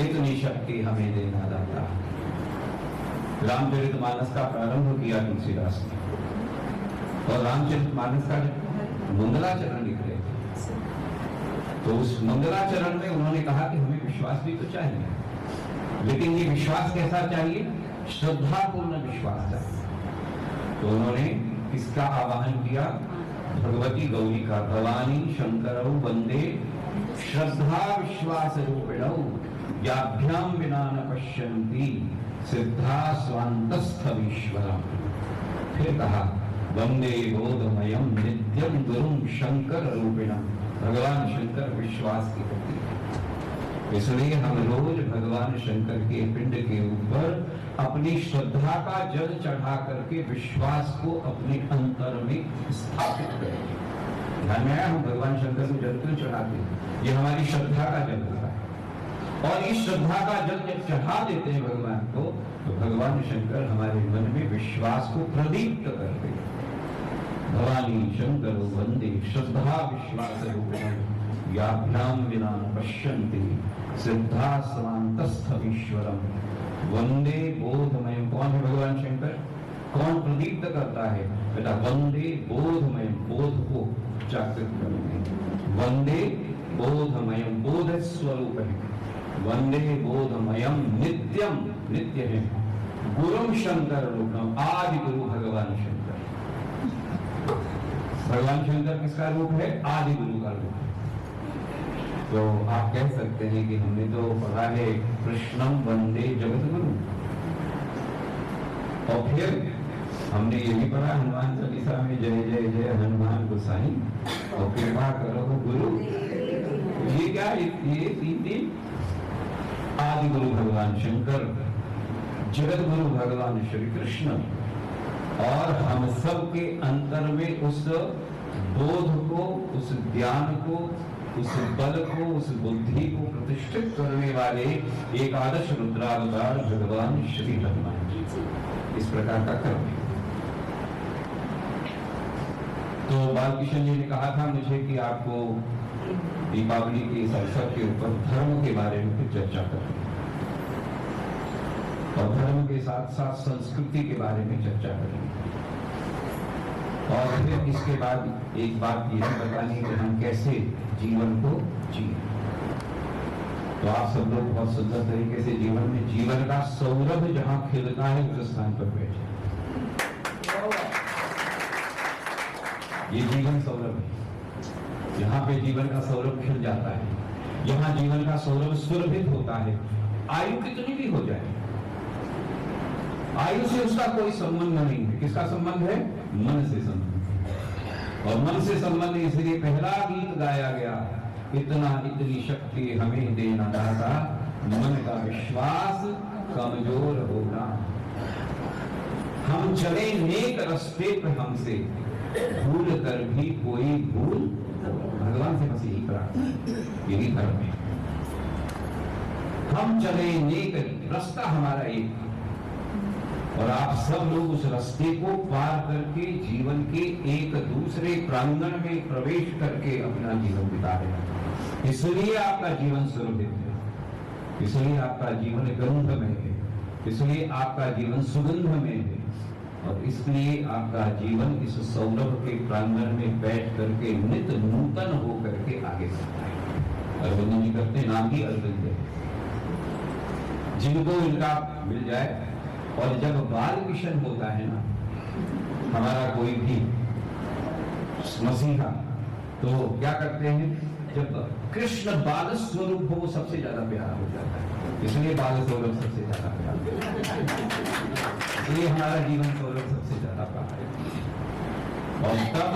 इतनी शक्ति हमें देना दाता। रामचरितमानस का प्रारंभ किया तुलसीदास ने, और रामचरितमानस का मंगलाचरण लिख रहे थे, तो उस मंगलाचरण में उन्होंने कहा कि हमें विश्वास भी तो चाहिए, लेकिन ये विश्वास कैसा चाहिए? श्रद्धापूर्ण विश्वास चाहिए। तो उन्होंने इसका आवाहन किया, भगवती गौरी का, भवानी शंकरौ वंदे श्रद्धा विश्वास रूपिणौ याभ्याम विना न पश्यन्ति सिद्धा स्वान्तस्थमीश्वरम्। फिर कहा, वंदे बोधमयम् नित्यं गुरुं शंकर रूपिणम्। भगवान शंकर विश्वास की प्रतीक है, इसलिए हम रोज भगवान शंकर के पिंड के ऊपर अपनी श्रद्धा का जल चढ़ा करके विश्वास को अपने अंतर में स्थापित करेंगे। ध्यान में आया? हम भगवान शंकर को जल क्यों चढ़ाते हैं? ये हमारी श्रद्धा का जल होता है, और इस श्रद्धा का जल जब चढ़ा देते हैं भगवान को, तो भगवान शंकर हमारे मन में विश्वास को प्रदीप्त करते हैं। भवानी शंकर वंदे श्रद्धा विश्वास रूपिणम् याभ्याम विना न पश्यन्ति सिद्धा स्वान्तस्थमीश्वरम्। वंदे बोधमय। कौन है भगवान शंकर? कौन प्रदीप्त करता है? बेटा, वंदे बोधमय, बोध को जागृत करेंगे। वंदे बोधमयम, बोध स्वरूप है। वंदे बोधमयम नित्यम, नित्य है। गुरुम शंकर रूपम, आदि गुरु भगवान शंकर। भगवान शंकर किसका रूप है? आदि गुरु का रूप है। तो आप कह सकते हैं कि हमने तो पढ़ा है कृष्णम वंदे जगत गुरु, और फिर हमने ये भी पढ़ा हनुमान चालीसा में, जय जय जय हनुमान गोसाई और कृपा करो गुरु। ये क्या? ये 3 दिन आदि गुरु भगवान शंकर, जगत गुरु भगवान श्री कृष्ण, और हम सब के अंतर में उस बोध को, उस ज्ञान को, उस बल को, उस बुद्धि को प्रतिष्ठित करने वाले एक आदर्श रुद्रावतार भगवान श्री हनुमान जी। इस प्रकार का कर्म। तो बालकृष्ण जी ने कहा था मुझे कि आपको दीपावली के इस अवसर के ऊपर धर्म के बारे में कुछ चर्चा करनी। और धर्म के साथ साथ संस्कृति के बारे में चर्चा करेंगे। और फिर इसके बाद एक बात यह बतानी कि हम कैसे जीवन को जिए। तो आप सब लोग बहुत सुंदर तरीके से जीवन का सौरभ जहां खिलता है उस स्थान पर बैठे। ये जीवन सौरभ है, यहाँ पे जीवन का सौरभ खिल जाता है, यहाँ जीवन का सौरभ सुरभित होता है। आयु कितनी भी हो जाए, आयु से उसका कोई संबंध नहीं है। किसका संबंध है? मन से संबंध। और मन से संबंध इसलिए पहला गीत गाया गया, इतना इतनी शक्ति हमें देना दाता, मन का विश्वास कमजोर होना। हम चले नेक रास्ते पर हमसे भूल कर भी कोई भूल, भगवान से बस यही प्रार्थना, यही धर्म है। हम चले नेक रास्ता हमारा एक, और आप सब लोग उस रास्ते को पार करके जीवन के एक दूसरे प्रांगण में प्रवेश करके अपना जीवन बिता रहे हैं। इसलिए आपका जीवन सुरभित है, इसलिए आपका जीवन गंधमय है, इसलिए आपका जीवन सुगंध में है, और इसलिए आपका जीवन इस सौरभ के प्रांगण में बैठ करके नित नूतन हो करके आगे बढ़ता है। अरविंद जी करते नाम ही अरविंद है, जिनको इनका मिल जाए। और जब बाल मिशन होता है ना हमारा कोई भी मसीहा, तो क्या करते हैं, जब कृष्ण बाल स्वरूप हो सबसे ज्यादा प्यारा हो जाता है, इसलिए बाल स्वरूप सबसे ज्यादा प्यारा, इसलिए हमारा जीवन स्वरूप सबसे ज्यादा प्यारा है। और तब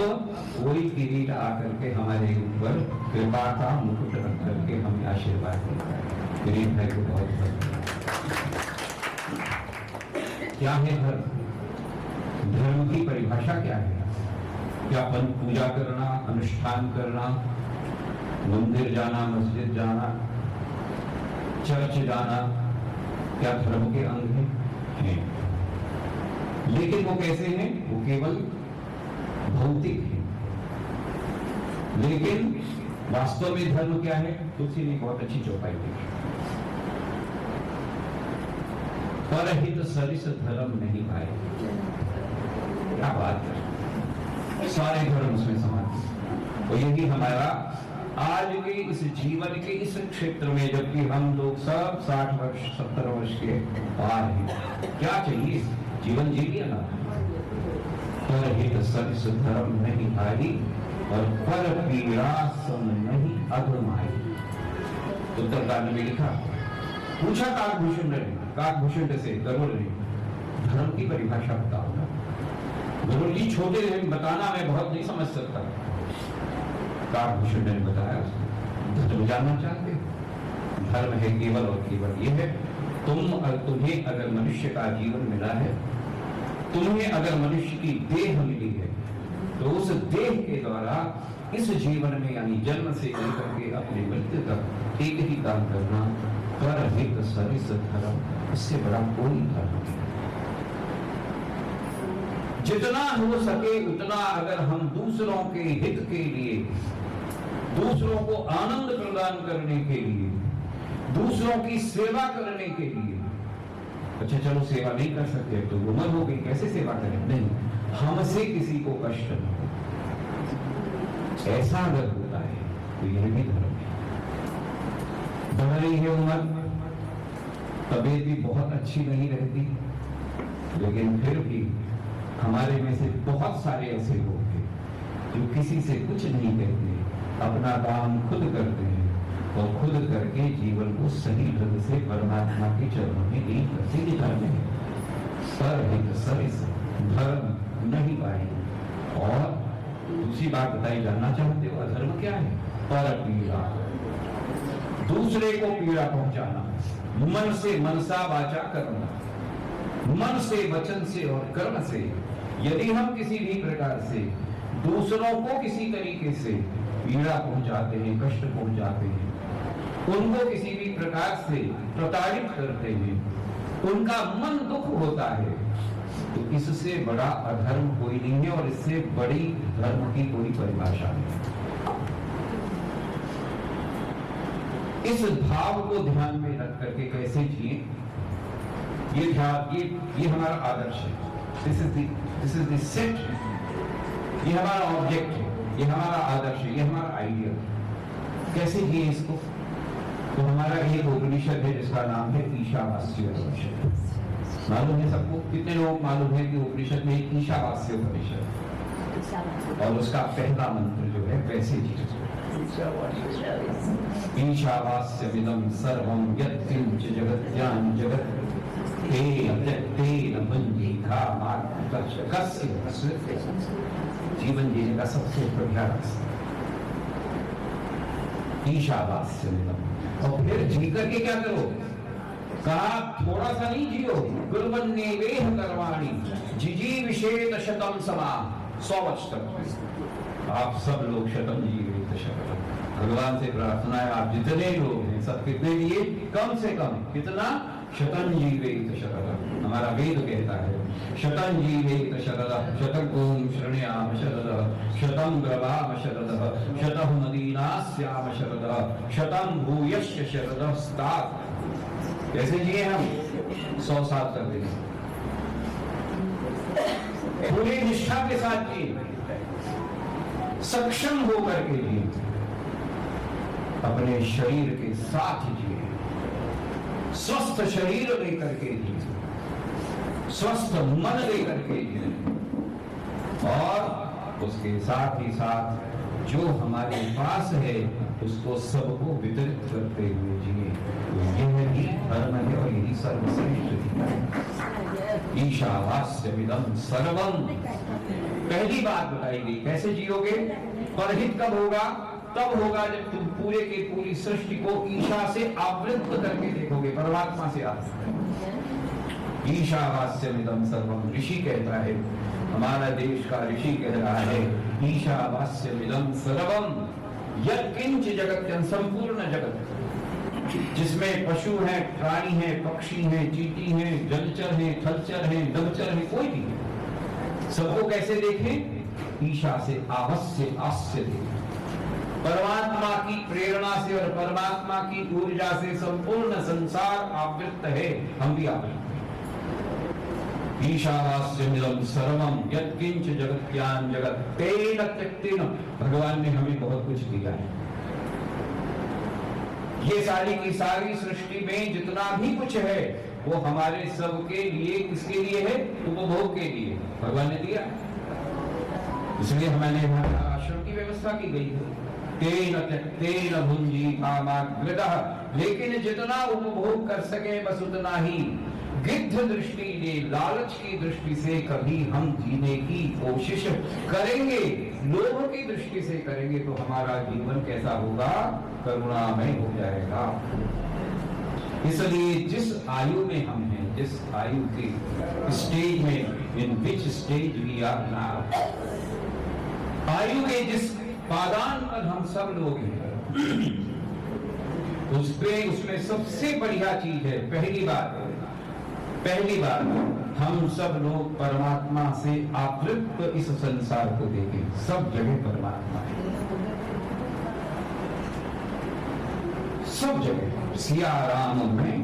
वही किरीट आकर के हमारे ऊपर कृपा का मुकुट रख करके हमें आशीर्वाद देता है। किरीट है को बहुत क्या है धर्म? धर्म की परिभाषा क्या है? क्या पूजा करना, अनुष्ठान करना, मंदिर जाना, मस्जिद जाना, चर्च जाना, क्या धर्म के अंग हैं? लेकिन वो कैसे हैं? वो केवल भौतिक है। लेकिन वास्तव में धर्म क्या है? तुलसी ने बहुत अच्छी चौपाई दी, परहित सरिस धर्म नहीं पाए। क्या बात है, सारे धर्म उसमें समान। और यही हमारा आज के इस जीवन के इस क्षेत्र में, जबकि हम लोग सब 60 वर्ष 70 वर्ष के पार हैं, क्या चाहिए? जीवन जी लिया ना। परहित सरिस धर्म नहीं पाई और पर पीड़ा सम नहीं अधमाई। उत्तरकांड में लिखा, पूछा काकभूषण से गरुड़ ने, धर्म की परिभाषा बताओ ना। गरुड़ जी छोटे हैं, बताना मैं बहुत नहीं समझ सकता। काकभूषण ने बताया, धर्म जानना चाहते, धर्म है केवल और केवल ये है, तुम्हें अगर मनुष्य का जीवन मिला है, तुम्हें अगर मनुष्य की देह मिली है, तो उस देह के द्वारा इस जीवन में यानी जन्म से लेकर के अपने मृत्यु तक एक ही काम करना, परहित सरिस धर्म, इससे बड़ा कोई धर्म नहीं। जितना हो सके उतना अगर हम दूसरों के हित के लिए, दूसरों को आनंद प्रदान करने के लिए, दूसरों की सेवा करने के लिए, अच्छा चलो सेवा नहीं कर सकते तो उम्र हो गई कैसे सेवा करें, नहीं, हमसे किसी को कष्ट न हो, ऐसा अगर होता है तो यह भी धर्म है। बढ़ रही है उम्र, तबीयत भी बहुत अच्छी नहीं रहती, लेकिन फिर भी हमारे में से बहुत सारे ऐसे लोग हैं जो किसी से कुछ नहीं कहते, अपना काम खुद करते हैं और खुद करके जीवन को सही ढंग से परमात्मा के चरणों में एक करके दिखाते हैं। परहित सरिस धर्म नहीं पाए। और दूसरी बात बताई, जानना चाहते हो अधर्म क्या है? पर पीड़ा, दूसरे को पीड़ा पहुंचाना, मन से मनसा वाचा करना, मन से वचन से और कर्म से। यदि हम किसी भी प्रकार से दूसरों को किसी तरीके से पीड़ा पहुंचाते हैं, कष्ट पहुंचाते हैं, उनको किसी भी प्रकार से प्रताड़ित करते हैं, उनका मन दुख होता है, तो इससे बड़ा अधर्म कोई नहीं है और इससे बड़ी धर्म की कोई परिभाषा नहीं। इस भाव को ध्यान में रख करके कैसे जिए? ये हमारा आदर्श है। दिस इज द सेट, ये हमारा ऑब्जेक्ट है, ये हमारा आदर्श है, ये हमारा आइडियल। कैसे जिए इसको? तो हमारा एक उपनिषद है जिसका नाम है ईशावास्य उपनिषद। मालूम है सबको? कितने लोग मालूम है कि उपनिषद में ईशावास्य उपनिषद और उसका पहला मंत्र जो है कैसे जिए? ईशावास्यमिदं सर्वं यत्किंच जगत्यां जगत् तेन भुञ्जीथा मार्गदर्शकस्य। जीवन जीने का सबसे बढ़िया रास्ता ईशावास्यमिदं। और फिर जी करके क्या करो? कहा थोड़ा सा नहीं जियो, गुरुवन्नेवेह कर्माणि जिजीविषेत शतम समा। 100 वर्ष तक आप सब लोग शतम जीवित शतम। भगवान से प्रार्थना है आप जितने लोग हैं सब कितने लिए? कम से कम कितना? शतम जीवेत शतम। हमारा वेद कहता है शतम जीवेत शतः शतकों शरण्याम शरदः शतम ग्रवाम शरदः शतः मदीनास्याम शरदः शतम भूयश्च शरदः स्तात। कैसे जिए हम? 100 साल तक जिए, पूरी निष्ठा के साथ जिए, सक्षम होकर के जिए, अपने शरीर के साथ जिए, स्वस्थ शरीर लेकर के जिए, स्वस्थ मन लेकर के जिए, और उसके साथ ही साथ जो हमारे पास है उसको सबको वितरित करते हुए जिए। यही धर्म है और यही सर्वश्रेष्ठ है। ईशावास्यमिदं सर्वम। पहली बात बताई गई कैसे जियोगे? परहित कब होगा? तब होगा जब तुम पूरे के पूरी सृष्टि को ईशा से आवृत करके देखोगे, परमात्मा से आवृत। ईशावास्यमिदं सर्वम। ऋषि कहता है, हमारा देश का ऋषि कह रहा है ईशावास्यमिदं सर्वम यत्किंच जगत्यं। संपूर्ण जगत जिसमें पशु हैं, प्राणी हैं, पक्षी हैं, चींटी हैं, जलचर हैं, थलचर हैं, नभचर हैं, कोई भी है, सबको कैसे देखें? ईशा से आवश्य आस्य देखें। परमात्मा की प्रेरणा से और परमात्मा की ऊर्जा से संपूर्ण संसार आवृत है, हम भी आवृत हैं। ईशावास्यमिदं सर्वम यत्किंच जगत्यां जगत् तेन त्यक्तेन। भगवान ने हमें बहुत कुछ दिया है। ये सारी की सारी सृष्टि में जितना भी कुछ है वो हमारे सबके लिए, किसके लिए है? उपभोग के लिए भगवान ने दिया। इसलिए हमारे हमारे आश्रम की व्यवस्था की गई है। तेन त्यक्तेन भुञ्जीथा मार्गदः। लेकिन जितना उपभोग कर सके बस उतना ही। गिद्ध दृष्टि ने, लालच की दृष्टि से कभी हम जीने की कोशिश करेंगे, लोभ की दृष्टि से करेंगे तो हमारा जीवन कैसा होगा? करुणामय हो जाएगा। इसलिए जिस आयु में हम हैं, जिस आयु के स्टेज में, in which stage we are now, आयु के जिस पादान पर हम सब लोग हैं, उसमें सबसे बढ़िया चीज है, पहली बात हम सब लोग परमात्मा से आवृत इस संसार को देखें। सब जगह परमात्मा है, सब जगह। सिया राम में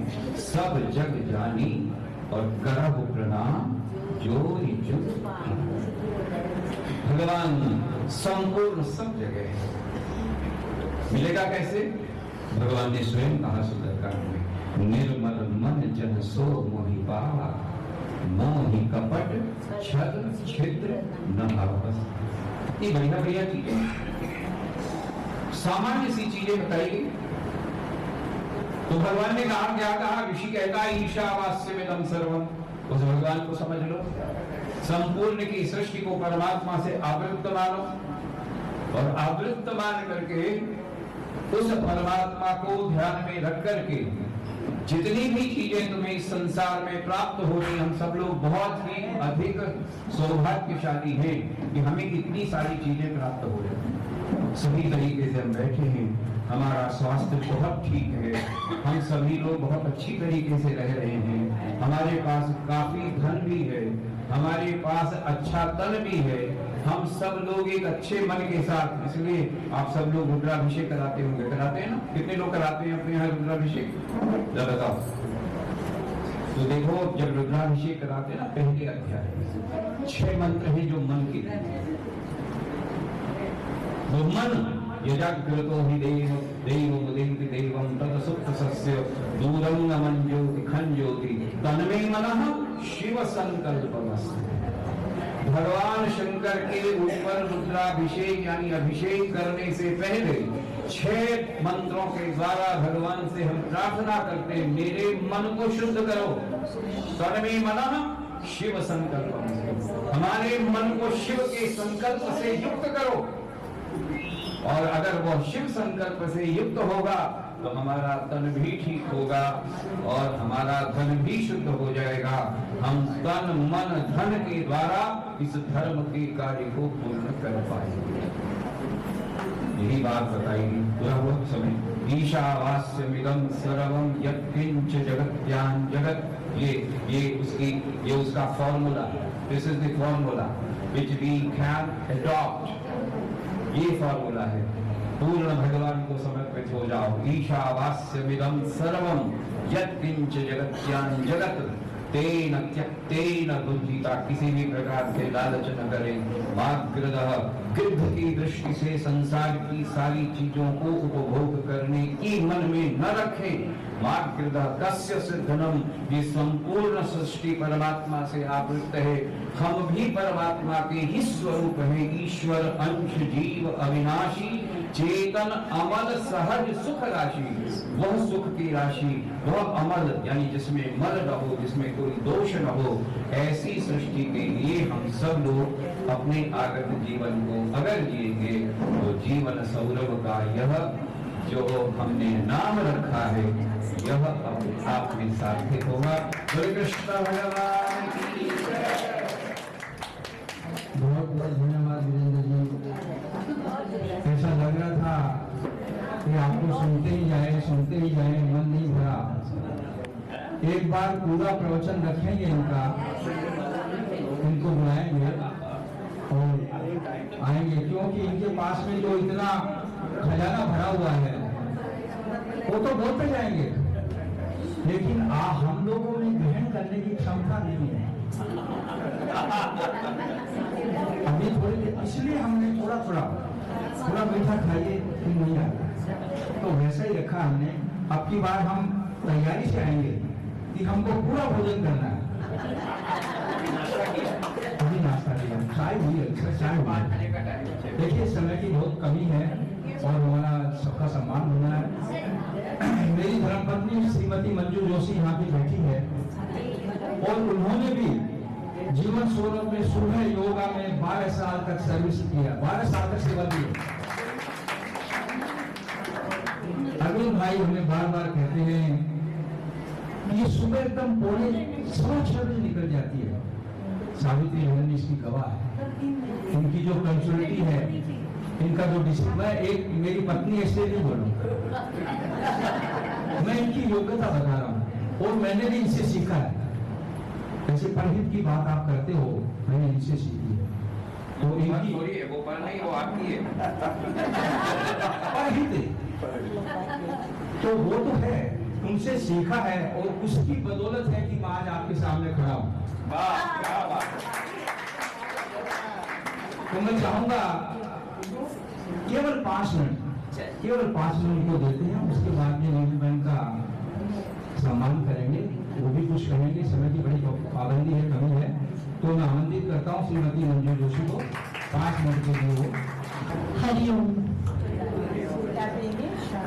सब जग जानी और करहु प्रणाम जोरी जुग। भगवान संपूर्ण सब जगह है। मिलेगा कैसे? भगवान ने स्वयं कहा सुंदरकांड में, निर्मल मन जन सो मोहि पावा, मोहि कपट छद छिद्र न भावस। ये बढ़िया बढ़िया चीजें, सामान्य सी चीजें बताइए। तो भगवान ने कहा, क्या कहा? ऋषि कहता है ईशावास्यमिदं सर्वम। उस भगवान को समझ लो, संपूर्ण की सृष्टि को परमात्मा से आवृत मानो, और आवृत मान करके उस परमात्मा को ध्यान में रख करके जितनी भी चीजें तुम्हें इस संसार में प्राप्त हो रही, हम सब लोग बहुत ही अधिक सौभाग्यशाली हैं कि हमें इतनी सारी चीजें प्राप्त हो रही। सही तरीके से हम बैठे हैं, हमारा स्वास्थ्य बहुत ठीक है, हम सभी लोग बहुत अच्छी तरीके से रह रहे हैं, हमारे पास काफी धन भी है, हमारे पास अच्छा तन भी है, हम सब लोग एक अच्छे मन के साथ। इसलिए आप सब लोग रुद्राभिषेक कराते होंगे, कराते हैं ना? कितने लोग कराते हैं अपने यहाँ रुद्राभिषेक? बताओ। तो देखो जब रुद्राभिषेक कराते हैं ना, पहले अध्याय 6 मंत्र हैं जो मन के, वो मन यजाग्रतो हि देवं तत्सुप्तस्य दूरं नमन ज्योति खंज्योति तन्मे मनः शिव संकल्पमस्तु। भगवान शंकर के ऊपर रुद्राभिषेक यानी अभिषेक करने से पहले 6 मंत्रों के द्वारा भगवान से हम प्रार्थना करते हैं, मेरे मन को शुद्ध करो। तन्मे मनः शिव संकल्पमस्तु, हमारे मन को शिव के संकल्प से युक्त करो। और अगर वह शिव संकल्प से युक्त होगा तो हमारा तन भी ठीक होगा और हमारा धन भी शुद्ध हो जाएगा। हम तन मन धन के द्वारा इस धर्म के कार्य को पूर्ण कर पाएंगे। यही बात बताएगी पूरा वो समय। ईशावास्यमिदं सर्वं यत्किंच जगत्यां जगत, ये उसका formula, this is the formula which we can adopt. ये फॉर्मूला है, पूर्ण भगवान को समर्पित हो जाओ। ईशावास्यमिदं सर्वं यत्किंच जगत्यां जगत तेन त्यक्तेन बुद्धिता, किसी भी प्रकार से लालच न करें। वाग्रदः, गिद्ध की दृष्टि से संसार की सारी चीजों को उपभोग करने की मन में न रखें। वाग्रदः कस्य सिद्धनम, ये संपूर्ण सृष्टि परमात्मा से आवृत है। हम भी परमात्मा के ही स्वरूप हैं। ईश्वर अंश जीव अविनाशी चेतन अमल सहज सुख राशि, वह सुख की राशि, वह अमल यानी जिसमें मल न हो, जिसमें कोई दोष न हो, ऐसी सृष्टि के लिए हम सब लोग अपने आगत जीवन को अगर जिएंगे तो जीवन सौरभ का यह जो हमने नाम रखा है यह अपने आप में सार्थक होगा। श्री कृष्ण भगवान की जय। बहुत बहुत धन्यवाद वीरेंद्र जी। ऐसा लग रहा था कि आपको सुनते ही जाए, मन नहीं भरा। एक बार पूरा प्रवचन रखेंगे इनको बुलाएंगे और आएंगे, क्योंकि इनके पास में जो इतना खजाना भरा हुआ है वो तो बोलते जाएंगे, लेकिन हम लोगों में ग्रहण करने की क्षमता नहीं है अभी थोड़ी, इसलिए हमने थोड़ा मीठा खाइए कि नहीं आता, तो वैसा ही रखा हमने। अब की बार हम तैयारी से आएंगे कि हमको पूरा भोजन करना है। अभी नाश्ता किया, चाय हुई, अक्सर चाय हुई। देखिए समय की बहुत कमी है और हमारा सबका सम्मान होना है। मेरी धर्मपत्नी श्रीमती मंजू जोशी यहाँ पे बैठी है और उन्होंने भी जीवन सौरभ में सुबह योगा में 12 साल तक सर्विस किया, 12 साल तक सेवा दी। अरविंद भाई हमें बार बार कहते हैं ये सुबह एकदम 6:15 बजे निकल जाती है। सावित्री बहन इसकी गवाह है। इनकी जो पंक्चुअलिटी है, इनका जो डिसिप्लिन, एक मेरी पत्नी ऐसे नहीं बोलूं, मैं इनकी योग्यता बता रहा हूँ और मैंने भी इनसे सीखा है। जैसे परहित की बात आप करते हो, मैंने इनसे सीखी है। तो इनकी वो पर नहीं, वो आपकी है। परहित तो वो तो है, उनसे सीखा है और उसकी बदौलत है कि मैं आज आपके सामने खड़ा हूँ। तो मैं चाहूंगा केवल 5 मिनट को देते हैं, उसके बाद में नीलू बहन का सम्मान करेंगे, वो भी कुछ कहेंगे। समय की बड़ी पाबंदी है, कमी है, तो मैं आमंत्रित करता हूँ श्रीमती मंजू जोशी को 5 मिनट के लिए। हरिओम।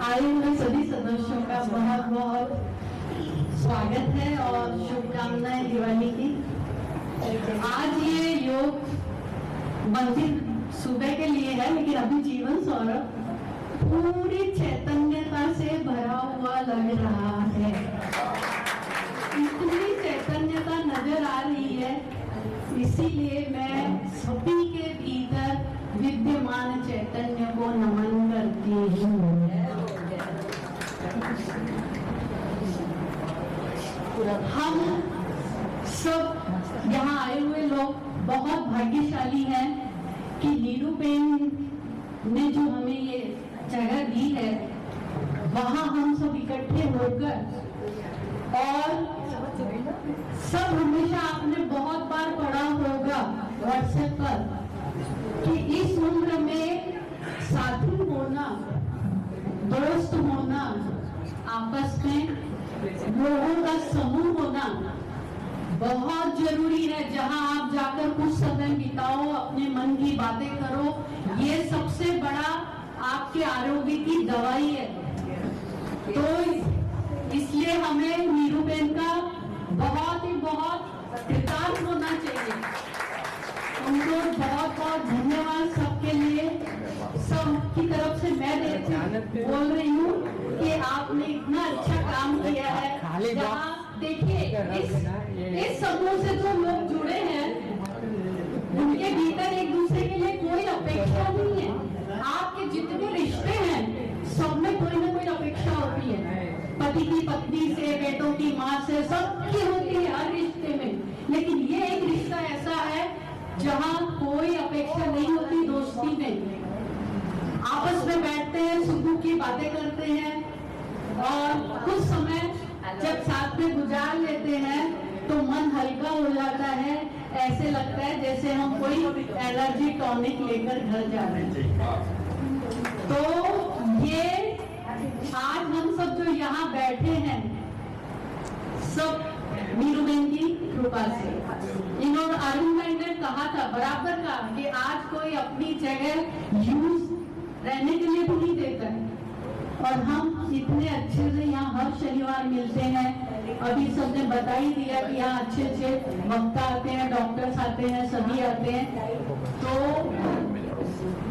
आए हुए सभी सदस्यों का बहुत बहुत स्वागत है और शुभकामनाएं दिवाली की। आज ये योग मंदिर सुबह के लिए है, लेकिन अभी जीवन सौरभ पूरी चैतन्यता से भरा हुआ लग रहा है। इतनी चैतन्यता नजर आ रही है, इसीलिए मैं सभी के भीतर विद्यमान चैतन्य को नमन करती हूँ। हम सब यहाँ आए हुए लोग बहुत भाग्यशाली हैं कि नीरू बेन ने जो हमें ये जगह दी है, वहाँ हम सब इकट्ठे होकर और सब हमेशा आपने बहुत बार पढ़ा होगा व्हाट्सएप पर कि इस उम्र में साथी होना, दोस्त होना, आपस में लोगों का समूह होना बहुत जरूरी है। जहां आप जाकर कुछ समय बिताओ, अपने मन की बातें करो, ये सबसे बड़ा आपके आरोग्य की दवाई है। तो इसलिए हमें नीरूबेन का बहुत ही बहुत कृतज्ञ होना चाहिए। उनको बहुत बहुत धन्यवाद सबके लिए, सबकी तरफ से मैं बोल रही हूँ कि आपने इतना अच्छा काम किया है। जहाँ देखिए इस समूह से जो लोग जुड़े हैं उनके भीतर एक दूसरे के लिए कोई अपेक्षा नहीं है। आपके जितने रिश्ते हैं सब में कोई ना कोई अपेक्षा होती है, पति की पत्नी से, बेटों की माँ से, सबकी होती है हर रिश्ते में। लेकिन ये एक रिश्ता ऐसा है जहाँ कोई अपेक्षा नहीं होती। दोस्ती में आपस में बैठते हैं, सुख दुख की बातें करते हैं और कुछ समय जब साथ में गुजार लेते हैं तो मन हल्का हो जाता है। ऐसे लगता है जैसे हम कोई एलर्जी टॉनिक लेकर घर जा रहे हैं। तो ये आज हम सब जो यहाँ बैठे हैं सब नीरूबेन की कृपा से। इन्होंने अरुण भाई ने कहा था, बराबर कहा कि आज कोई अपनी जगह यूज रहने के लिए भी नहीं देता है और हम इतने अच्छे से यहाँ हर शनिवार मिलते हैं। अभी सबने बता ही दिया कि यहाँ अच्छे अच्छे वक्ता आते हैं, डॉक्टर्स आते हैं, सभी आते हैं। तो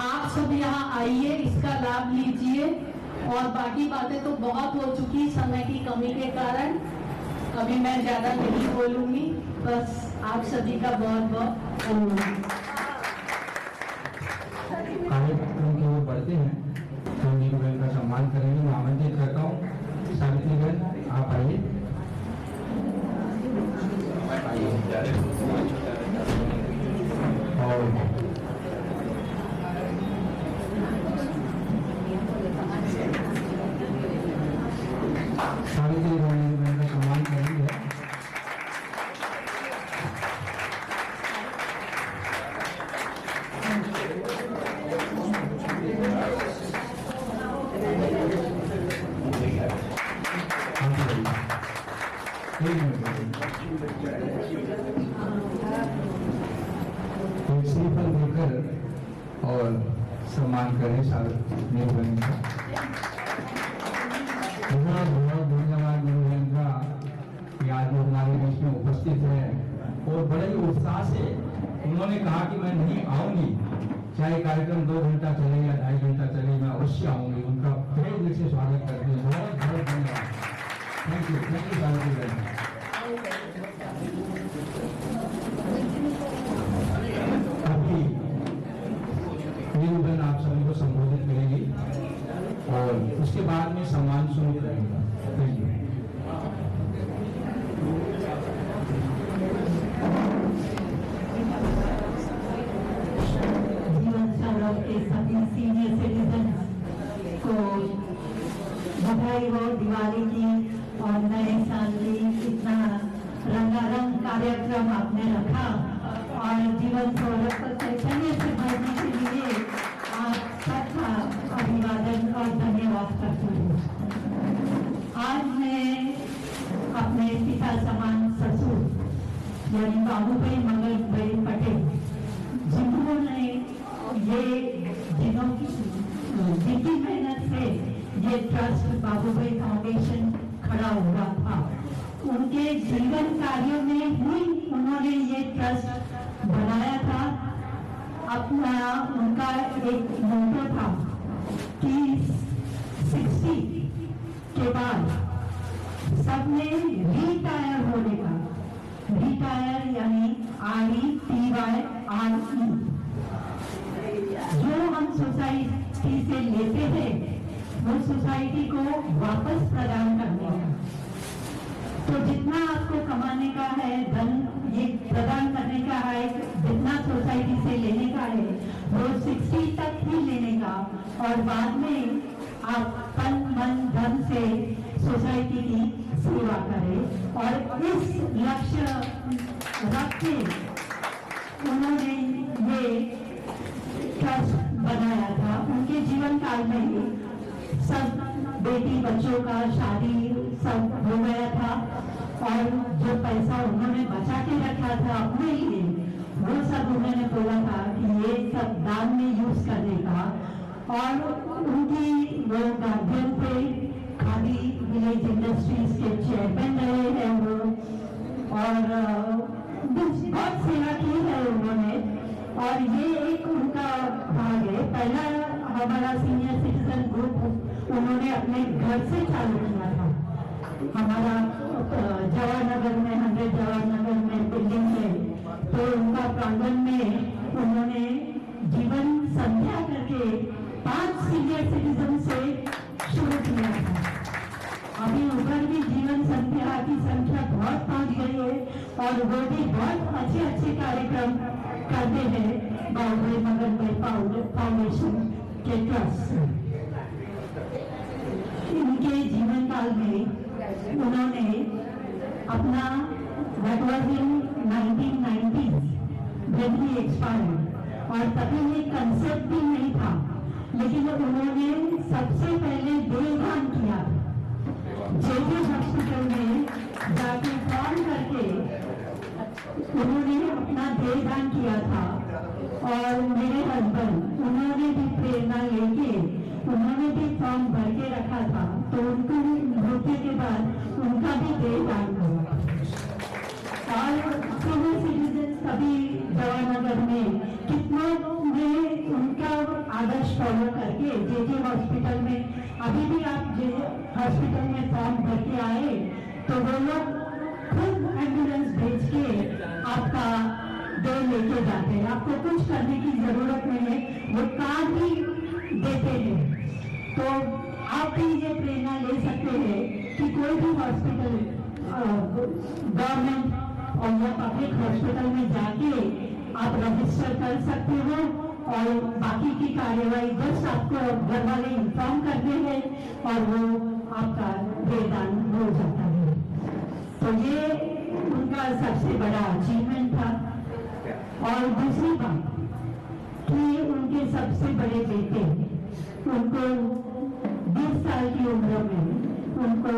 आप सब यहाँ आइए, इसका लाभ लीजिए। और बाकी बातें तो बहुत हो चुकी समय की कमी के कारण, अभी मैं ज्यादा नहीं बोलूंगी। बस आप सभी का बहुत बहुत धन्यवाद। कार्यक्रम की ओर बढ़ते हैं तो नीरूबेन का सम्मान करेंगे। मैं आमंत्रित करता हूँ सावित्री बहन, आप आइए। और सावित्री बहन नीरूबेन का सम्मान करेंगे। श्रीफल देकर और सम्मान करें नीरूबेन का। बहुत बहुत धन्यवाद नीरूबेन का कि आज वो हमारे बीच में उपस्थित है और बड़े ही उत्साह से उन्होंने कहा कि मैं नहीं आऊंगी, चाहे कार्यक्रम 2 घंटा चले या 2.5 घंटा चले, मैं अवश्य आऊंगी। उनका तहे दिल से स्वागत करते हैं। बहुत बहुत धन्यवाद। थैंक यू सावित्री बहन। अभी नीरूबेन आप सभी को संबोधित करेंगी और उसके बाद में सम्मान शुरू करेंगे। Thank you. जीवन संग्राम के सभी सीनियर सिटीजन को बधाई हो दिवाली की और नए साल की। इतना रंगारंग कार्यक्रम आपने रखा और जीवन सौरभ को चैतन्य से भरने के लिए आप सबका अभिवादन और धन्यवाद करती हूँ। आज मैं अपने पिता समान ससुर यानी बाबूभाई मंगल भाई पटेल, जिन्होंने ये जिनकी मेहनत से ये ट्रस्ट बाबूभाई फाउंडेशन खड़ा हुआ था, उनके जीवन कार्यों में ही उन्होंने ये ट्रस्ट बनाया था। अपना उनका एक मोटो था कि 60 के बाद सबने रिटायर होने का, रिटायर यानी RETYRE, जो हम सोसाइटी से लेते हैं वो सोसाइटी को वापस प्रदान करने का। तो जितना आपको कमाने का है धन, ये प्रदान करने का है, जितना सोसाइटी से लेने का है वो 60 तक ही लेने का और बाद में आप तन मन धन से सोसाइटी की सेवा करे, और इस लक्ष्य रख के उन्होंने ये ट्रस्ट बनाया था। उनके जीवन काल में ही सब बेटी बच्चों का शादी सब हो गया था, और जो पैसा उन्होंने बचा के रखा था अपने लिए, वो सब उन्होंने बोला था कि ये सब दान में यूज करने का। और उनकी वो गार्जियन थे, खादी विलेज इंडस्ट्रीज के चेयरमैन रहे हैं वो, और बहुत सेवा की है उन्होंने। और ये एक उनका भाग है। पहला हमारा सीनियर सिटीजन ग्रुप उन्होंने अपने घर से चालू किया था। हमारा जवाहरनगर में 100 जवाहरनगर में बिल्डिंग है, तो उनका प्रांगण में उन्होंने जीवन संध्या करके 5 सीनियर सिटीजन से शुरू किया था। अभी ऊपर भी जीवन संध्या की संख्या बहुत पहुंच गई है, और वो भी बहुत अच्छे अच्छे कार्यक्रम करते हैं बाबुए मगन भाई फाउंडेशन के ट्रस्ट। इनके जीवन काल में उन्होंने अपना that was in 1990s when he expired, और तभी ये कंसेप्ट भी नहीं था, लेकिन उन्होंने सबसे पहले देहदान किया। जेजे हॉस्पिटल में जाके फॉर्म करके उन्होंने अपना देहदान किया था। और मेरे हस्बैंड उन्होंने भी प्रेरणा लेके उन्होंने भी फॉर्म भर के रखा था, तो उनको मृत्यु के बाद उनका भी देहदान हुआ। और सीनियर सिटीजन कभी जवाहरनगर में कितनों ने उनका आदर्श फॉलो करके जेजे हॉस्पिटल में, अभी भी आप जेजे हॉस्पिटल में फॉर्म भर के आए तो वो लोग खुद एम्बुलेंस भेज के आपका देह लेके जाते हैं। आपको कुछ करने की जरूरत नहीं है, वो कार्ड भी देते हैं। तो आप भी ये प्रेरणा ले सकते हैं कि कोई भी हॉस्पिटल गवर्नमेंट और या पब्लिक हॉस्पिटल में जाके आप रजिस्टर कर सकते हो, और बाकी की कार्यवाही बस आपको घर वाले इन्फॉर्म करते हैं और वो आपका देहदान हो जाता है। तो ये उनका सबसे बड़ा अचीवमेंट था। और दूसरी बात कि उनके सबसे बड़े बेटे, उनको 20 साल की उम्र में उनको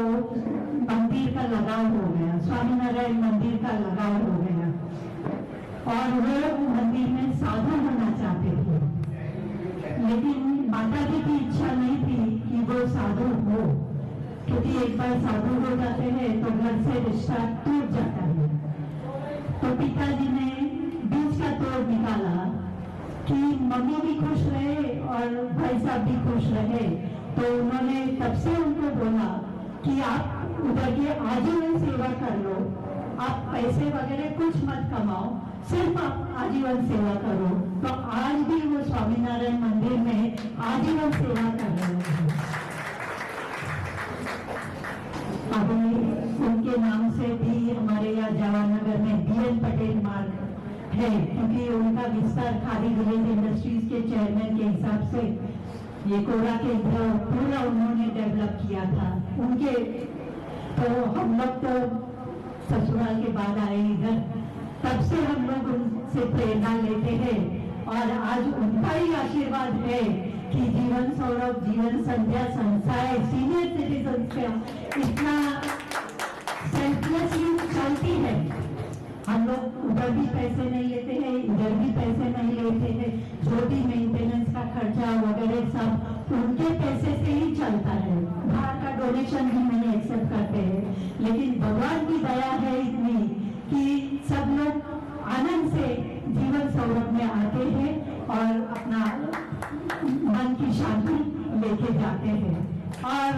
मंदिर का लगाव हो गया, स्वामीनारायण मंदिर का लगाव हो गया, और वो मंदिर में साधु होना चाहते थे। लेकिन माता जी की इच्छा नहीं थी कि वो साधु हो, क्योंकि एक बार साधु हो जाते हैं तो घर से रिश्ता टूट जाता है। तो पिताजी ने बीच का तोड़ निकाला कि मम्मी भी खुश रहे और भाई साहब भी खुश रहे। तो उन्होंने तब से उनको बोला कि आप उधर के आजीवन सेवा कर लो, आप पैसे वगैरह कुछ मत कमाओ, सिर्फ आप आजीवन सेवा करो। तो आज भी वो स्वामीनारायण मंदिर में आजीवन सेवा कर रहे हैं। अभी उनके नाम से भी हमारे यहाँ जवाहरनगर में BN पटेल मार्ग है, क्योंकि उनका विस्तार खादी विलेज इंडस्ट्रीज के चेयरमैन के हिसाब से ये कोरा के पूरा उन्होंने डेवलप किया था उनके। तो हम लोग तो ससुराल के बाद आए इधर, तब से हम लोग उनसे प्रेरणा लेते हैं, और आज उनका ही आशीर्वाद है कि जीवन सौरभ, जीवन संध्या संस्थाएं सीनियर सिटीजन का इतना सेल्फलेसली चलती है। हम लोग उधर भी पैसे नहीं लेते हैं, इधर भी पैसे नहीं लेते हैं, जो भी मेंटेनेंस का खर्चा वगैरह सब उनके पैसे से ही चलता है। बाहर का डोनेशन भी नहीं एक्सेप्ट करते हैं, लेकिन भगवान की दया है इतनी कि सब लोग आनंद से जीवन सौरभ में आते हैं और अपना मन की शांति लेके जाते हैं। और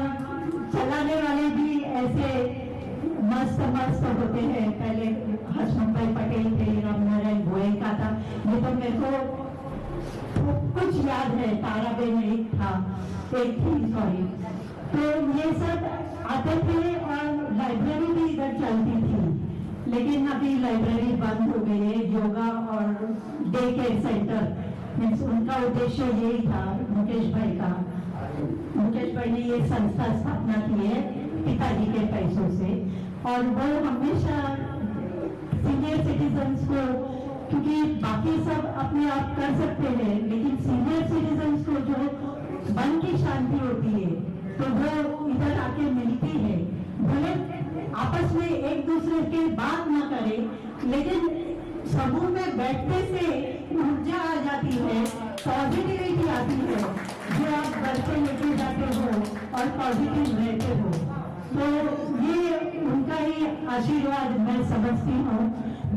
चलाने वाले भी ऐसे मस्त मस्त होते हैं। पहले हसमुख भाई पटेल थे, रामनारायण गोयनका था, ये तो मेरे को कुछ याद है, ताराबेन एक था, एक थी सॉरी। तो ये सब आते थे और लाइब्रेरी भी इधर चलती थी, लेकिन अभी लाइब्रेरी बंद हो गई है। योगा और डे केयर सेंटर मीन्स उनका उद्देश्य यही था मुकेश भाई का। मुकेश भाई ने ये संस्था स्थापना की है पिताजी के पैसों से। और वो हमेशा सीनियर सिटीजन्स को, क्योंकि बाकी सब अपने आप कर सकते हैं, लेकिन सीनियर सिटीजन्स को जो मन की शांति होती है तो वो इधर आके मिलती है। भले आपस में एक दूसरे के बात ना करें, लेकिन समूह में बैठने से ऊर्जा आ जाती है, पॉजिटिविटी आती है, जो आप घर से लेके जाते हो और पॉजिटिव रहते हो। तो ये उनका ही आशीर्वाद मैं समझती हूँ।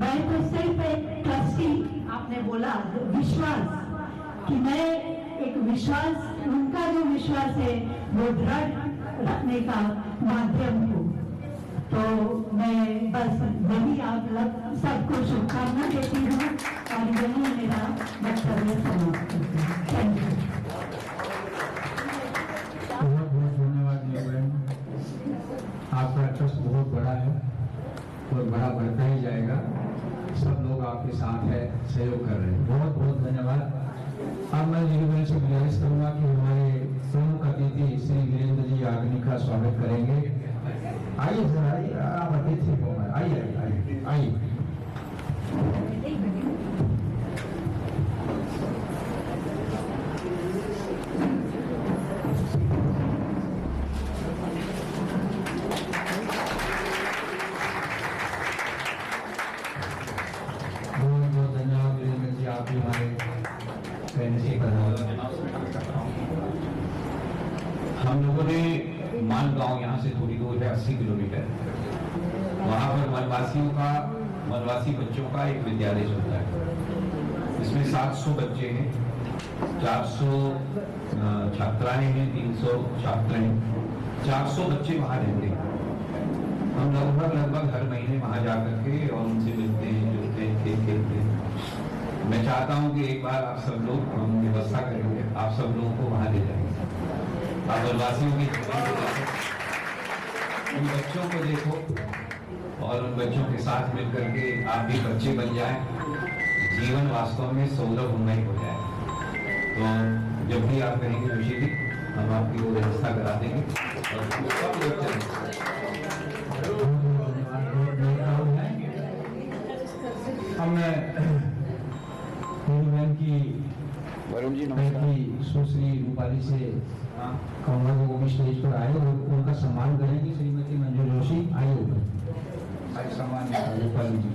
मैं तो सिर्फ एक ट्रस्टी, आपने बोला विश्वास, कि मैं एक विश्वास, उनका जो विश्वास है वो दृढ़ रखने का माध्यम हूँ। तो मैं बस यही आप सबको शुभकामना देती हूँ और यही मेरा वक्तव्य समाप्त करती हूँ। Thank you. बहुत बहुत धन्यवाद बहन, आपका ट्रस्ट बहुत बड़ा है और बड़ा बढ़ता ही जाएगा। सब लोग आपके साथ है, सहयोग कर रहे हैं। बहुत बहुत धन्यवाद। अब मैं नीलू से गुजारिश करूंगा कि हमारे प्रमुख अतिथि श्री वीरेंद्र जी याग्निक का स्वागत करेंगे। आइए सर, आइए, आप अतिथि हो, आइए आइए आइए। बहुत बहुत धन्यवाद वीरेंद्र जी, आप भी हमारे कहने से हम लोगों ने मानगांव यहाँ से थोड़ी दूर है, 80 किलोमीटर, वहाँ पर वनवासी बच्चों का एक विद्यालय चलता है। इसमें 700 बच्चे हैं, 400 छात्राएं हैं, 300 छात्र हैं, 400 बच्चे वहाँ रहते हैं। हम लगभग हर महीने वहाँ जाकर के और उनसे मिलते हैं, जुलते हैं, खेलते हैं। मैं चाहता हूँ कि एक बार आप सब लोग, हम व्यवस्था करेंगे, आप सब लोगों को वहाँ ले जाएंगे। आप वनवासियों की उन बच्चों को देखो और उन बच्चों के साथ मिलकर के आप भी बच्चे बन जाएं, जीवन वास्तव में सौरभमय हो जाए। तो जब भी आप कहेंगे ऋषि जी, हम आपकी वो व्यवस्था करा देंगे और सब लोग चलेंगे। अब मैं बहन की वरुण जी सुश्री रूपाली से कहूँगा कि वो भी स्टेज पर आए और उनका सम्मान करेंगे। श्रीमती मंजू जोशी, आइए ऊपर, आइए सम्मान रूपाली जी।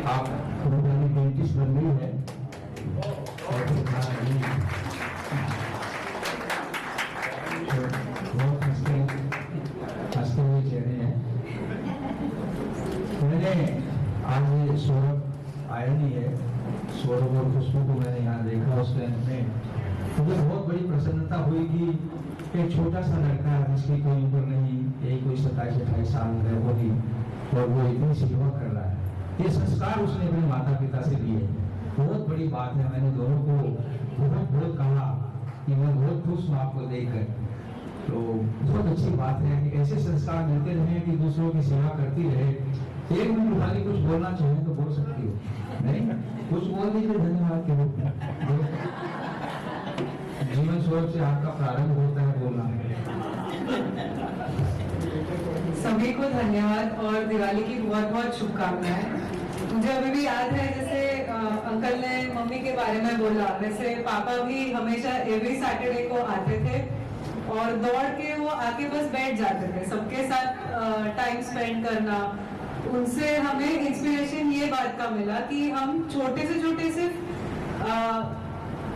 आप रूपाली पेंटिस बन गई है और बहुत हंसते हुए चेहरे हैं। मैंने आज सौरभ आया नहीं है, सौरभ और खुशबू को मैंने यहाँ देखा उस टाइम में, मुझे बहुत बड़ी प्रसन्नता हुई कि एक छोटा सा लड़का जिसकी कोई उम्र नहीं, यही कोई 27-28 साल का होगी, और वो इतनी सेवा कर रहा है। ये संस्कार उसने अपने माता पिता से लिए, बहुत बड़ी बात है। मैंने दोनों को बहुत कहा कि मैं बहुत खुश हूँ आपको देखकर। तो बहुत अच्छी बात है कि ऐसे संस्कार मिलते रहे कि दूसरों की सेवा करती रहे। एक मिनट रूपाली कुछ बोलना चाहे तो बोल सकती हो, नहीं कुछ बोल दीजिए धन्यवाद के रूप में। जीवन स्वरूप से आपका प्रारंभ होता है बोलना। सभी को धन्यवाद और दिवाली की बहुत बहुत शुभकामनाएं। मुझे अभी भी याद है, जैसे अंकल ने मम्मी के बारे में बोला, वैसे पापा भी हमेशा एवरी सैटरडे को आते थे और दौड़ के वो आके बस बैठ जाते थे, सबके साथ टाइम स्पेंड करना। उनसे हमें इंस्पिरेशन ये बात का मिला कि हम छोटे से छोटे सिर्फ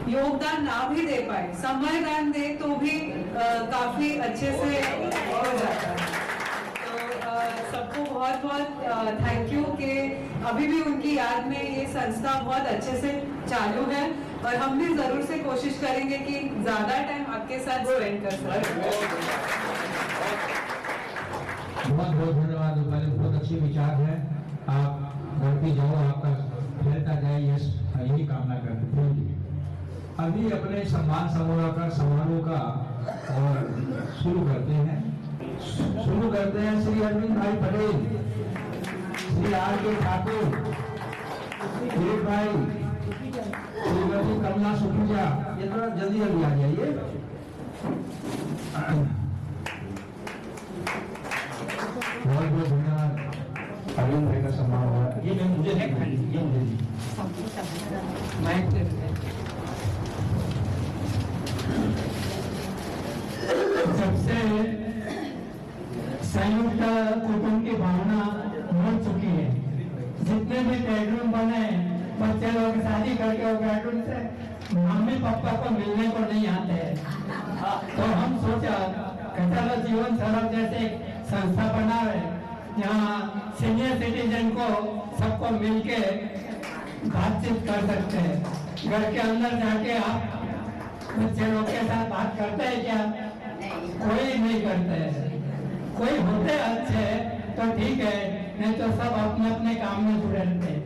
योगदान ना भी दे पाए, समय दान दे तो भी काफी अच्छे से हो जाता है। तो सबको बहुत बहुत थैंक यू कि अभी भी उनकी याद में ये संस्था बहुत अच्छे से चालू है और हम भी जरूर से कोशिश करेंगे कि ज्यादा टाइम आपके साथ स्पेंड कर सकें। बहुत बहुत धन्यवाद रूपाली, बहुत अच्छे विचार है। आप बढ़ती जाओ, आपका फैलता जाए, यही कामना करते हैं। अभी अपने सम्मान समारोह का और शुरू करते हैं श्री अरविंद भाई पटेल, श्री आर के ठाकुर, किरीट भाई, श्रीमती कमला सुखीजा, ये थोड़ा जल्दी जल्दी आ जाइए। बहुत बहुत धन्यवाद। अरविंद भाई का सम्मान हुआ। ये मैं मुझे है खाली, ये मुझे दी। माइक दे दे। सबसे संयुक्त कुटुंब की भावना मर चुकी है। जितने भी बेडरूम बने, बच्चे लोग शादी करके वो बेडरूम से मम्मी पापा को मिलने को नहीं आते हैं। तो हम सोचा कि चलो जीवन सड़क जैसे संस्था बनावे, जहाँ सीनियर सिटीजन को सबको मिलके बातचीत कर सकते हैं। घर के अंदर जाके आप बच्चे लोग के साथ बात करते हैं क्या? कोई नहीं करते हैं। कोई होते अच्छे तो ठीक है, नहीं तो सब अपने अपने काम में जुड़े रहते हैं।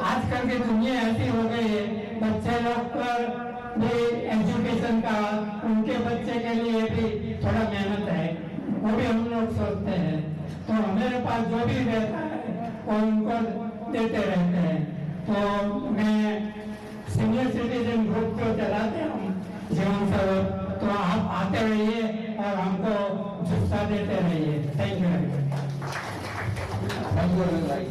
आजकल की दुनिया ऐसी हो गई है, बच्चे लोग पर भी एजुकेशन का, उनके बच्चे के लिए भी थोड़ा मेहनत है, वो भी हम लोग सोचते हैं। तो हमारे पास जो भी रहता है वो उनको देते रहते हैं। तो मैं सीनियर सिटीजन ग्रुप को चलाते हूँ जीवन सरोवर, तो आप आते रहिए और हमको जुस्सा देते रहिए। Thank you. Thank you Arvind भाई।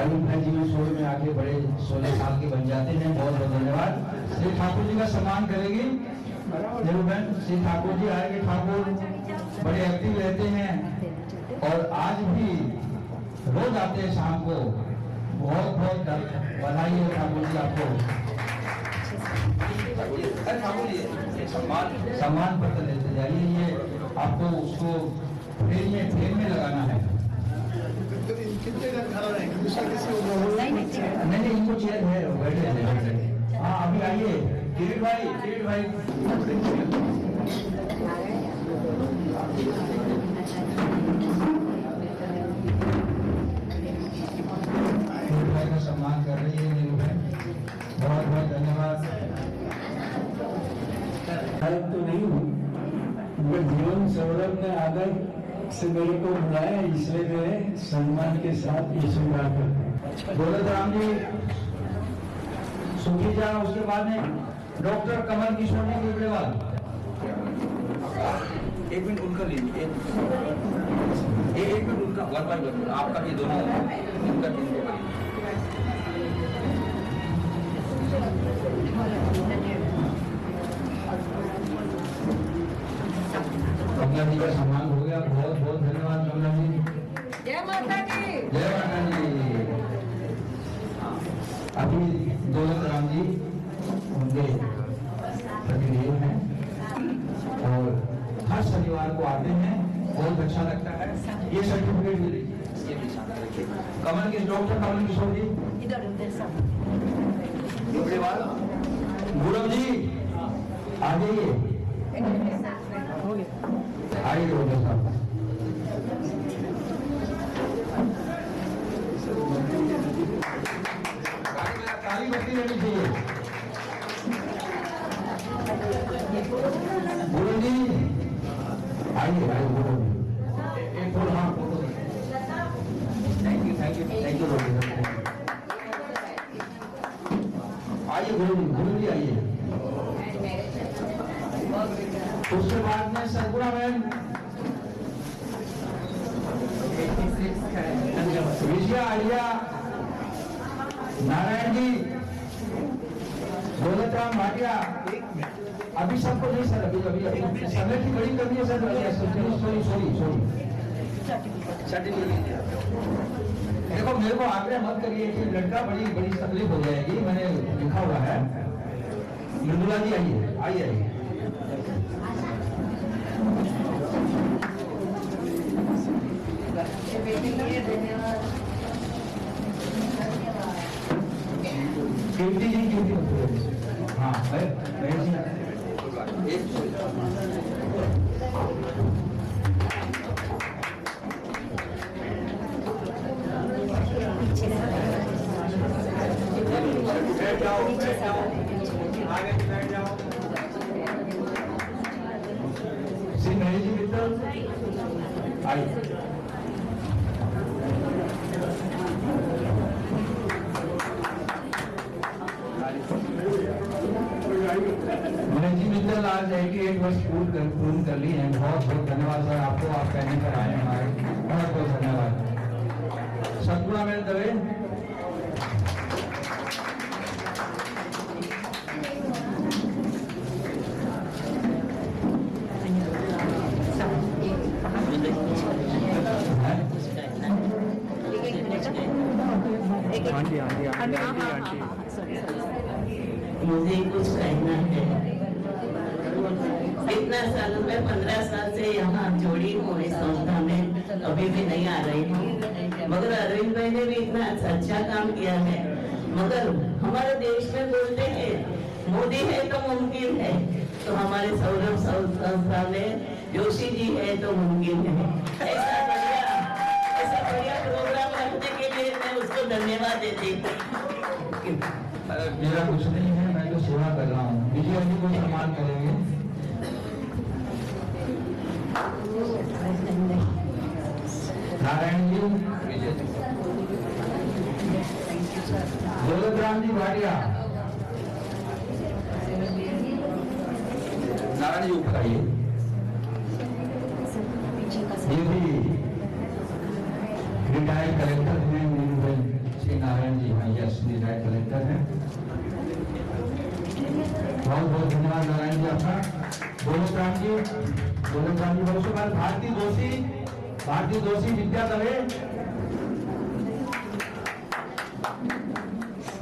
अरविंद भाई जी में शोर में आगे बड़े 16 साल के बन जाते हैं। बहुत बहुत धन्यवाद। श्री ठाकुर जी का सम्मान करेगी जरूर बहन। श्री ठाकुर जी आएंगे। ठाकुर बड़े एक्टिव रहते हैं और आज भी रोज आते हैं शाम को। बहुत बहुत बधाई है ठाकुर जी आपको। ठाकुर जी सम्मान पत्र लेते जाइए। ये आपको उसको फ्रेम में लगाना है। कितने का खड़ा रहेंगे? दूसरा किसी को नहीं, इनको चेयर है, बैठे हैं। हाँ अभी आइए किरीट भाई का सम्मान कर रही है नीरू बहन। बहुत बहुत धन्यवाद। तो नहीं हूँ, मगर जीवन सौरभ ने आदर से मेरे को बुलाया, इसलिए मैं सम्मान के साथ ये स्वीकार करता हूँ। दौलत राम जी सुखीजा, उसके बाद में डॉक्टर कमल किशोर जी गुजरेवाल। एक मिनट उनका लीजिए, एक मिनट उनका वन बाय वन आपका भी दोनों उनका टीम को कमला जी का सम्मान हो गया। बहुत बहुत धन्यवाद कमला जी। जय माता दी। जय माता जी। अभी दौलत राम जी उनके प्रतिनिधि हैं और हर शनिवार को आते हैं। बहुत अच्छा लगता है। ये सर्टिफिकेट भी देखिए। कमल के डॉक्टर कमल किशोर जी गुजरेवाल। गुरव जी आ जाइए। आइए डॉक्टर साहब। ताली बत्ती रहनी चाहिए। गुरु जी आइए गुरु जी। एक फोटो, हाँ फोटो। थैंक यू आइए गुरु जी आइए। उसके बाद में सरगुणा बहन, विजया आर्या, नारायण जी, दौलत राम भाटिया। अभी सबको नहीं सर, अभी समय की बड़ी कमी है सर। सॉरी देखो, मेरे को आग्रह मत करिए कि लड़का बड़ी तकलीफ हो जाएगी। मैंने लिखा हुआ है। मृदुला जी आइए। कीर्ति जी हाँ बहन जी बैठ जाओ आगे बैठ जाओ। श्री महेश जी मित्र आइए। 1 वर्ष पूर्ण कर ली है। बहुत बहुत धन्यवाद सर आपको, आप कहने पर आए हमारे, बहुत बहुत धन्यवाद। सतगुणा मेरे दवे मुझे कुछ कहना है। इतना साल में 15 साल से यहाँ जोड़ी हूँ इस संस्था में, अभी भी नहीं आ रही हूँ, मगर अरविंद भाई ने भी इतना अच्छा काम किया है। मगर हमारे देश में बोलते हैं मोदी है तो मुमकिन है, तो हमारे सौरभ संस्था में जोशी जी है तो मुमकिन है। ऐसा बढ़िया प्रोग्राम रखने के लिए मैं उसको धन्यवाद देती हूँ। मेरा कुछ नहीं है, मैं तो सेवा कर रहा हूँ। विजय जी को सम्मान करेंगे। नारायण जी, दौलतराम जी भाटिया, नारायण जी ऊपर आइए। ये भी रिटायर्ड कलेक्टर हैं श्री नारायण जी, हाँ यस रिटायर्ड कलेक्टर हैं। बहुत बहुत धन्यवाद नारायण जी आपका। दौलतराम जी बहुत शुभ। भारती दोषी विद्या दवे,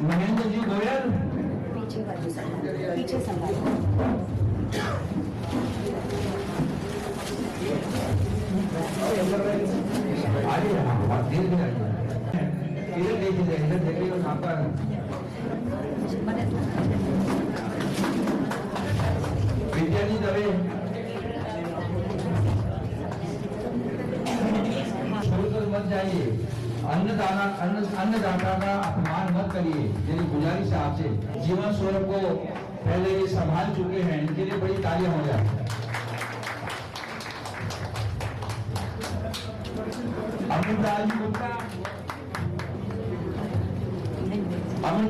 महेंद्र जी गोयल, पीछे संभाल आइए, हाँ धीरे धीरे आइए, इधर देखिए, इधर देखिए और आपका विद्या जी दवे, छोड़कर मत जाइए। अन्नदाता का अपमान मत करिए, मेरी गुजारिश है आपसे। जीवन स्वरूप को पहले ये संभाल चुके हैं, इनके लिए बड़ी तालियां हो जाए। अमित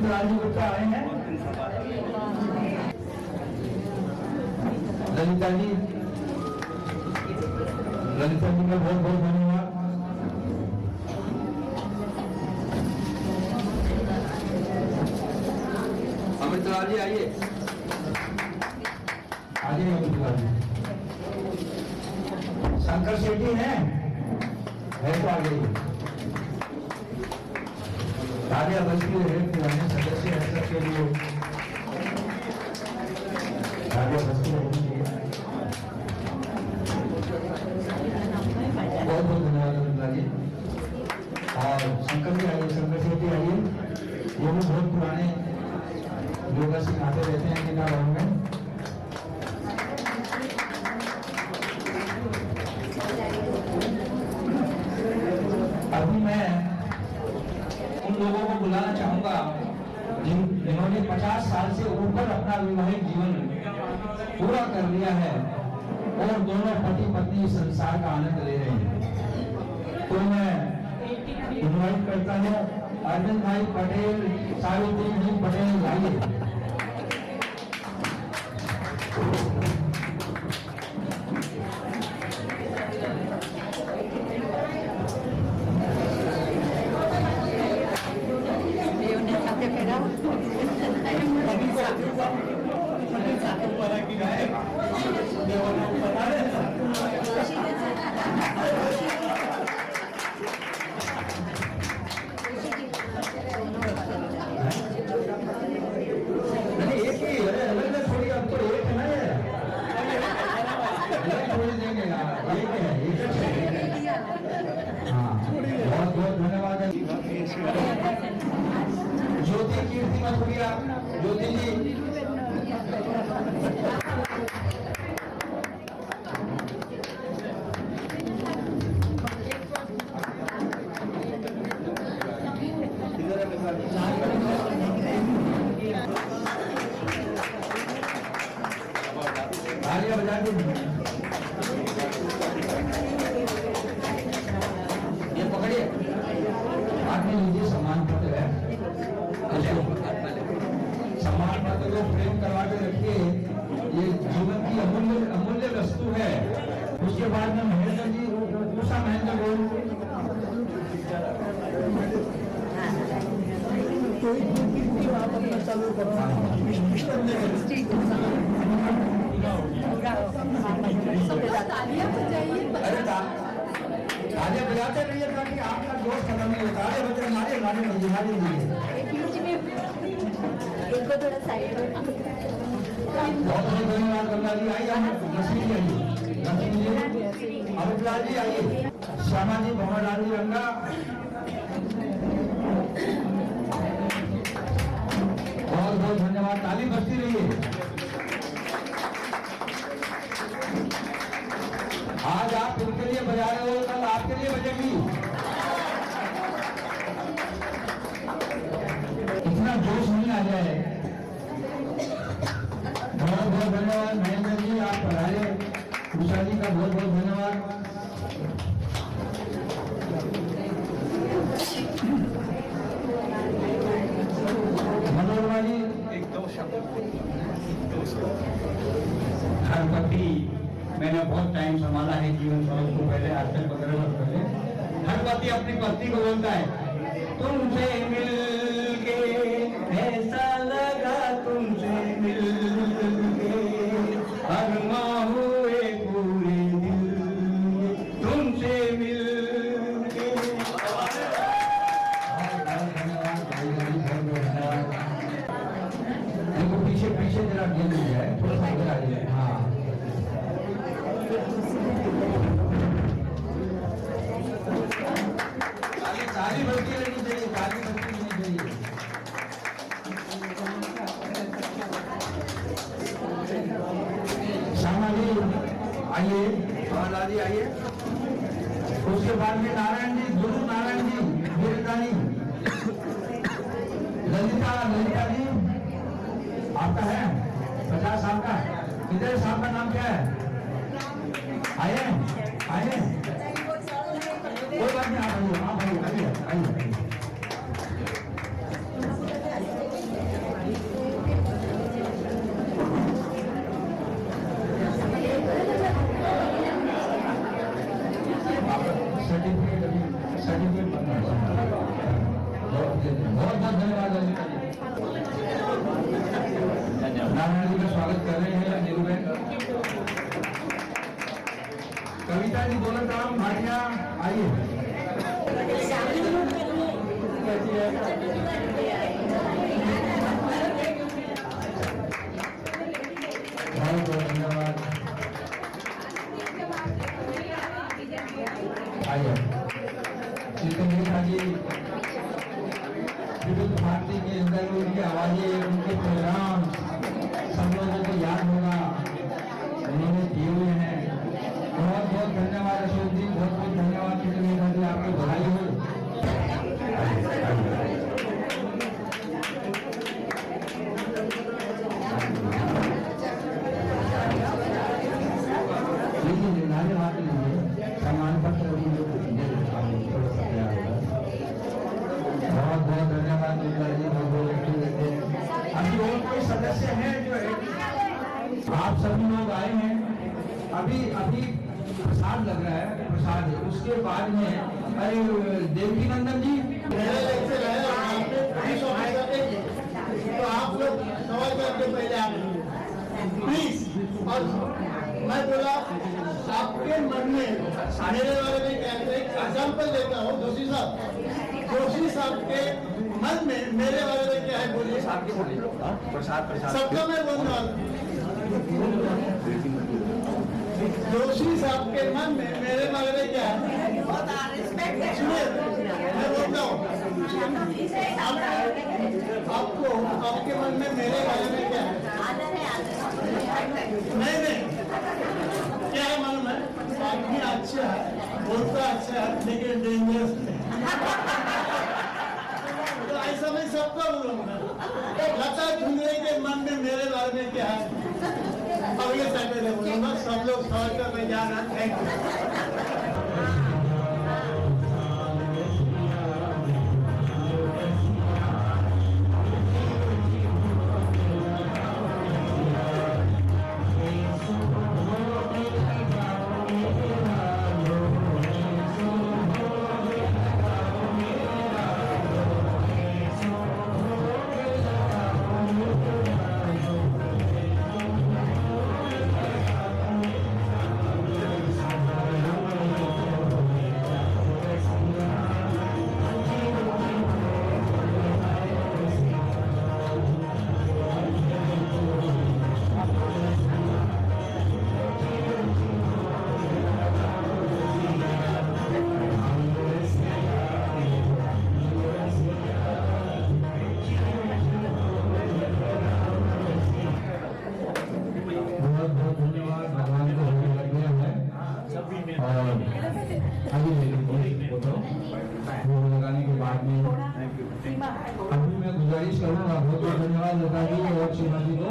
राज गुप्ता आए हैं। ललिता जी का बहुत बहुत धन्यवाद। अमित लाल जी आइए, अमित लाल जी। शंकर शेट्टी हैं, है तो आ गई। राजा बस्ती पुराने सदस्य है सबके लिए, राजा बस्ती बहुत बहुत धन्यवाद अमित जी। और शंकर जी आइए, शंकर शेट्टी आइए, ये भी बहुत पुराने योगा सिखाते रहते हैं जिला गाँव में। अभी मैं उन लोगों को बुलाना चाहूंगा जिन्होंने 50 साल से ऊपर अपना वैवाहिक जीवन पूरा कर लिया है और दोनों पति पत्नी संसार का आनंद ले रहे हैं। तो मैं इनवाइट करता हूँ अरविंद भाई पटेल, सावित्री जी पटेल आइए। बहुत बहुत धन्यवाद। ज्योति कीर्ति मथुरिया, ज्योति जी तालियां बजा दीजिए। ये पकड़िए, हाथ में लीजिए सम्मान पत्र है, सम्मान पत्र को फ्रेम करवा के रखिए। ये जीवन की अमूल्य कोई आप अपना चालू करो सिस्टम में अरे तालियां बजाते रहिए ताकि आपका दोस्त खत्म नहीं होता है। बच्चे हमारे हमारे हमारे लिए इनको थोड़ा साइड में बहुत बहुत धन्यवाद गंगा जी। आइए लक्ष्मी जी आइए, लक्ष्मी जी अमितलाल जी आइए, श्यामा जी भंवरलाल जी रंगा, बहुत बहुत धन्यवाद। ताली बजती रहिए। आज आप उनके लिए बजा रहे हो, कल आपके लिए बजेगी। इतना जोश नहीं आ जाए। बहुत बहुत धन्यवाद महेंद्र जी, आप पधारे। उषा जी का बहुत बहुत धन्यवाद। मनोरमा जी एक दो शब्द। हरपति मैंने बहुत टाइम संभाला है जीवन स्वरूप को, पहले आज तक 15 वर्ष पहले। हरपति अपनी पत्नी को बोलता है, तुमसे मिलके ऐसा लगा, तुमसे मिलके अरमा हुए पूरे दिल, तुमसे मिलके। देखो पीछे पीछे जरा गेंद हो जाए, थोड़ा सा इधर आ जाए। हाँ ताली बजती रहनी चाहिए, ताली बजती रहनी चाहिए। श्यामा जी आइए, भंवरलाल जी आइए। उसके बाद में नारायण जी, गुरु नारायण जी, वीरदानी, ललिता जी आपका है 50 साल का। इधर साहब का नाम क्या है? आइए आइए, कोई बात नहीं, आप आइए आइए। सर्टिफिकेट बनना है। बहुत बहुत धन्यवाद ललिता जी। नारायण जी का स्वागत कर रहे हैं नीरू बहन। कविता जी दौलत राम भाटिया आइए। बहुत बहुत धन्यवाद। आइए चित्रलेखा जी, विविध भारती के अंदर उनकी आवाजें, उनके प्रोग्राम सब लोगों को याद होगा, उन्होंने किए हुए हैं। बहुत बहुत धन्यवाद अशोक जी, बहुत बहुत धन्यवाद चित्रलेखा जी, आपको बधाई हो। लीजिए नारे हाथ लीजिए, सम्मान पत्र बहुत बहुत धन्यवाद दुर्गा जी। अभी और कोई सदस्य हैं जो आप सभी लोग आए हैं। अभी प्रसाद लग रहा है, प्रसाद है। उसके बाद में अरे देवकी नंदन जी, तो आप लोग सवाल करके पहले आप प्लीज। और मैं बोला आपके मन में मेरे बारे में कहते हैं, एग्जाम्पल देता हूँ। जोशी साहब के मन में मेरे बारे में क्या है बोलिए। सबका मैं बोलने वाला। जोशी साहब के मन में मेरे बारे में क्या है, सुनिए मैं बोलता हूँ। आपको आपके मन में मेरे बारे में क्या है? नहीं क्या है मालूम है? आदमी अच्छा है, बोलता अच्छा है, लेकिन डेंजरस तो ऐसा मैं सबका बोलूंगा। लता झुमरे के मन में मेरे बारे में क्या है? अब ये सैटरडे बोलूंगा, सब लोग सवाल कर मैं जा रहा। Thank you. अभी मैं गुजारिश करूंगा, बहुत बहुत धन्यवाद लता जी को और शिवा जी को।